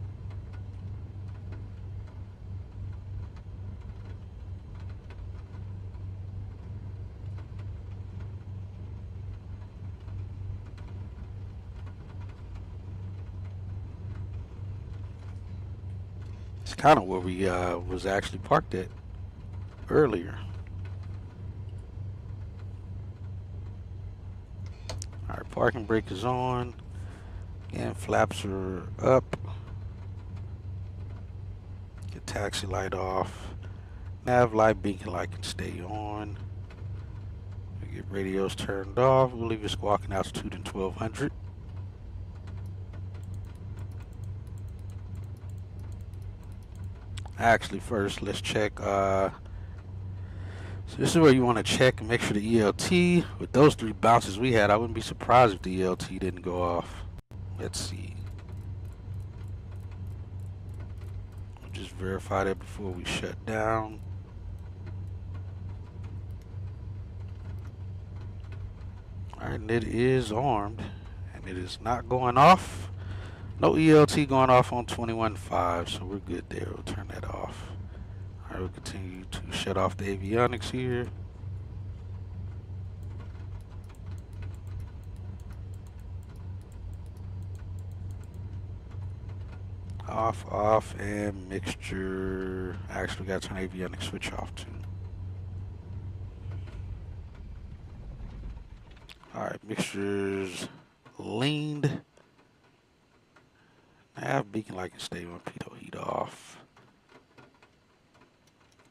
It's kind of where we was actually parked at earlier. Alright, parking brake is on. Again, flaps are up. Get taxi light off. Nav light, beacon light can stay on. We get radios turned off. We'll leave it squawking altitude in 1200. Actually, first, let's check. So this is where you want to check and make sure the ELT, with those 3 bounces we had, I wouldn't be surprised if the ELT didn't go off. Let's see. We'll just verify that before we shut down. Alright, and it is armed, and it is not going off. No ELT going off on 21.5, so we're good there. We'll turn that off. Alright, we'll continue to shut off the avionics here. Off, and mixture. Actually, we got to turn avionics switch off too. Alright, mixtures leaned. Nav beacon light can stay on, pitot heat off.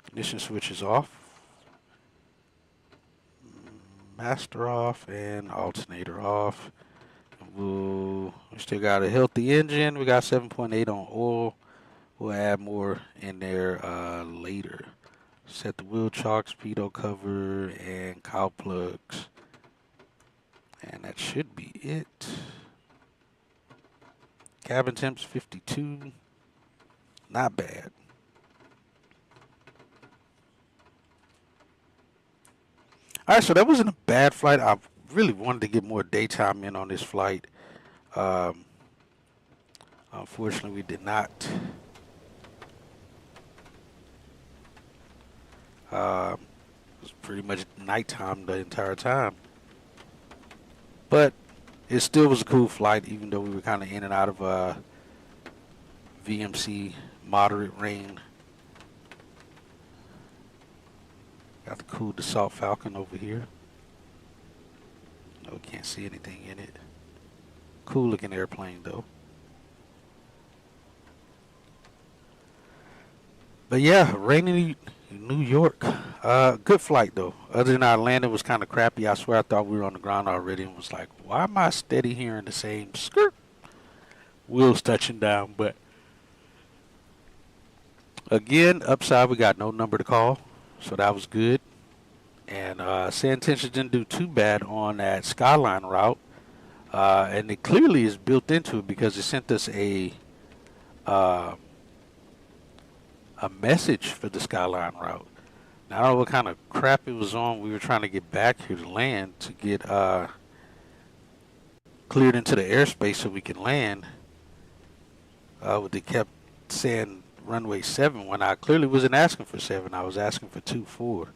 Ignition switch is off. Master off and alternator off. We still got a healthy engine. We got 7.8 on oil. We'll add more in there later. Set the wheel chocks, pitot cover, and cowl plugs. And that should be it. Cabin temps 52. Not bad. Alright, so that wasn't a bad flight. I really wanted to get more daytime in on this flight. Unfortunately, we did not. It was pretty much nighttime the entire time. But it still was a cool flight, even though we were kind of in and out of VMC moderate rain. Got the cool Dassault Falcon over here. No, we can't see anything in it. Cool looking airplane though. But yeah, rainy New York. Good flight though. Other than our landing was kind of crappy. I swear I thought we were on the ground already and was like, why am I steady hearing the same skirt? Wheels touching down. But again, upside, we got no number to call. So that was good. And San Intentions didn't do too bad on that Skyline route. And it clearly is built into it because it sent us a message for the Skyline route. Now, I don't know what kind of crap it was on. We were trying to get back here to land to get cleared into the airspace so we can land. But they kept saying runway 7 when I clearly wasn't asking for 7. I was asking for 24.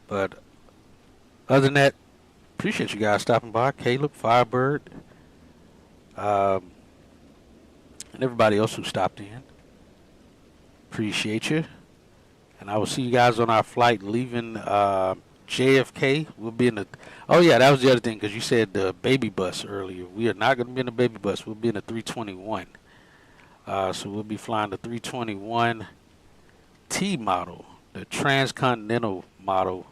But other than that, appreciate you guys stopping by. Caleb, Firebird, and everybody else who stopped in. Appreciate you. And I will see you guys on our flight leaving JFK. We'll be in the... Oh, yeah, that was the other thing, because you said the baby bus earlier. We are not going to be in the baby bus. We'll be in the 321. So we'll be flying the 321T model, the transcontinental model,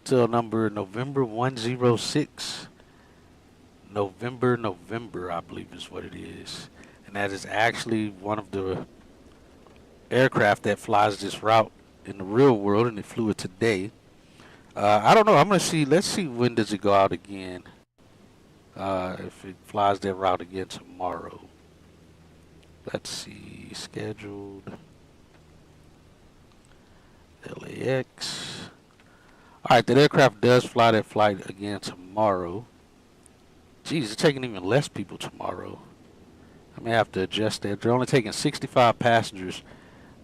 till number November 106. November, I believe is what it is. And that is actually one of the aircraft that flies this route in the real world, and it flew it today. I don't know. I'm going to see. Let's see when does it go out again. If it flies that route again tomorrow. Let's see. Scheduled. LAX. Alright, that aircraft does fly that flight again tomorrow. Geez, it's taking even less people tomorrow. I may have to adjust that. They're only taking 65 passengers.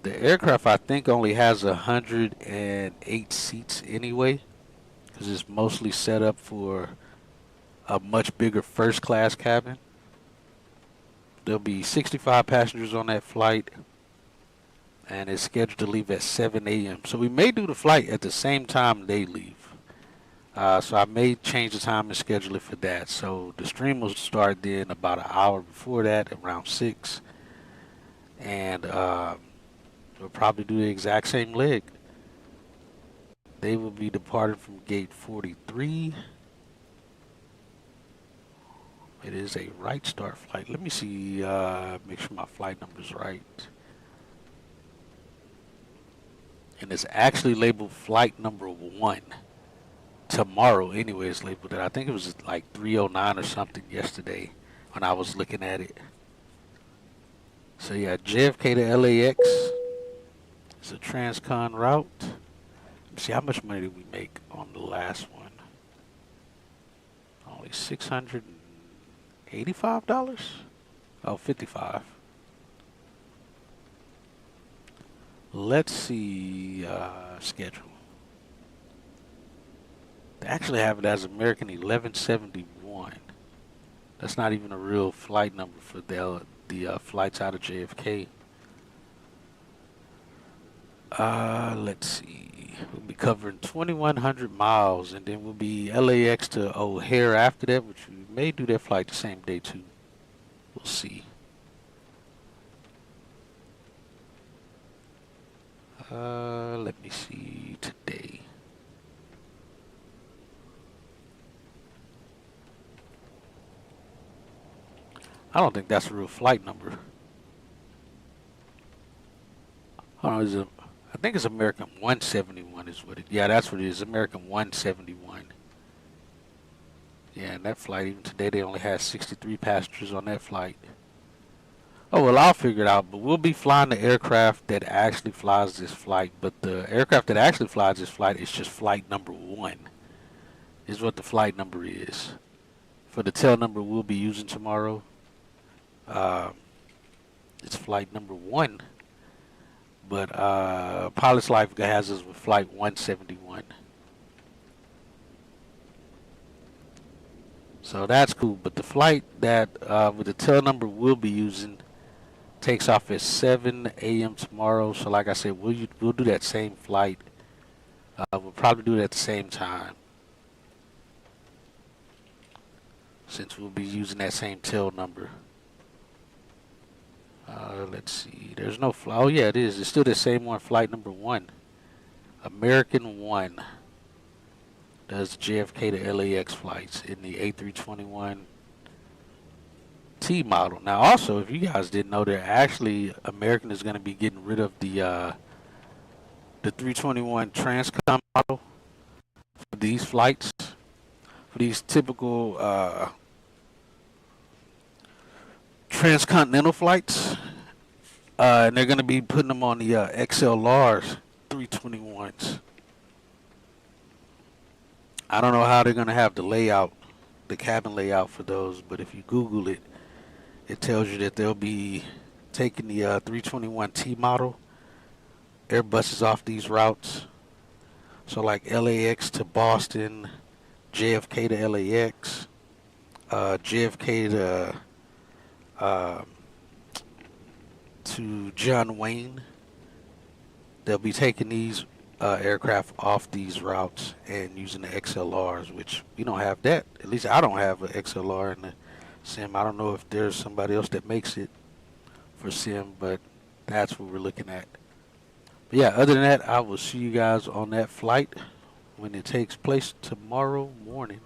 The aircraft, I think, only has 108 seats anyway, because it's mostly set up for a much bigger first class cabin. There'll be 65 passengers on that flight, and it's scheduled to leave at 7 a.m. So we may do the flight at the same time they leave. So I may change the time and schedule it for that. So the stream will start then about an hour before that, around 6. And we'll probably do the exact same leg. They will be departing from gate 43. It is a right start flight. Let me see, make sure my flight number's right. And it's actually labeled flight number 1. Tomorrow, anyway, it's labeled that. I think it was like 309 or something yesterday when I was looking at it. So yeah, JFK to LAX. It's a transcon route. Let's see, how much money did we make on the last one? Only $685? Oh, 55. Let's see, schedule. They actually have it as American 1171. That's not even a real flight number for the flights out of JFK. Let's see. We'll be covering 2,100 miles, and then we'll be LAX to O'Hare after that, which we may do that flight the same day too. We'll see. Let me see today. I don't think that's a real flight number. I think it's American 171 is what it. Yeah, that's what it is. American 171. Yeah, and that flight, even today, they only had 63 passengers on that flight. Oh, well, I'll figure it out. But we'll be flying the aircraft that actually flies this flight. But the aircraft that actually flies this flight is just flight number 1. Is what the flight number is. For the tail number we'll be using tomorrow, it's flight number 1. But Pilot's Life has us with flight 171. So that's cool. But the flight that with the tail number we'll be using takes off at 7 a.m. tomorrow. So like I said, we'll do that same flight. We'll probably do it at the same time, since we'll be using that same tail number. Let's see. There's no flight. Oh yeah, it is. It's still the same one. Flight number 1. American 1 does JFK to LAX flights in the A321 T model. Now, also, if you guys didn't know, they're actually American is going to be getting rid of the 321 Transcom model for these flights, for these typical transcontinental flights, and they're going to be putting them on the XLRs 321s. I don't know how they're going to have the layout, the cabin layout for those, but if you Google it, it tells you that they'll be taking the 321T model Airbuses off these routes. So like LAX to Boston, JFK to LAX, JFK to John Wayne. They'll be taking these aircraft off these routes and using the XLRs, which we don't have that. At least I don't have an XLR in the sim. I don't know if there's somebody else that makes it for sim, but that's what we're looking at. But yeah, other than that, I will see you guys on that flight when it takes place tomorrow morning.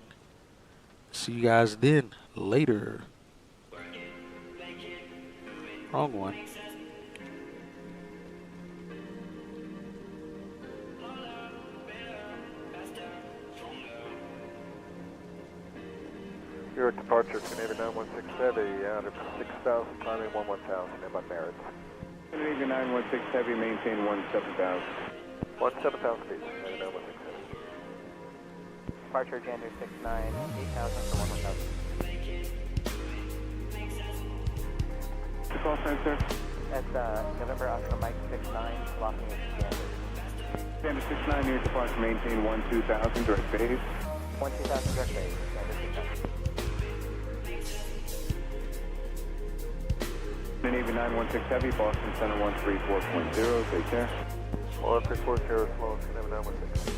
See you guys then. Later. Wrong one. Your departure, Canadian 916 Heavy, out of 6,000, climbing 11,000, and by Merritt. Canadian 916 Heavy, maintain 17,000. 17,000 feet, Canadian 916 Heavy. Departure Gander 69, 8,000 for 1,000. The call sign, sir? That's November Oscar Mike 69, locking into Gander. Gander 69, New York departure, maintain 12,000, direct base. 12,000 direct base, Gander 69. Navy 916 Heavy, Boston Center 134.0, take care. 134, slow, 916.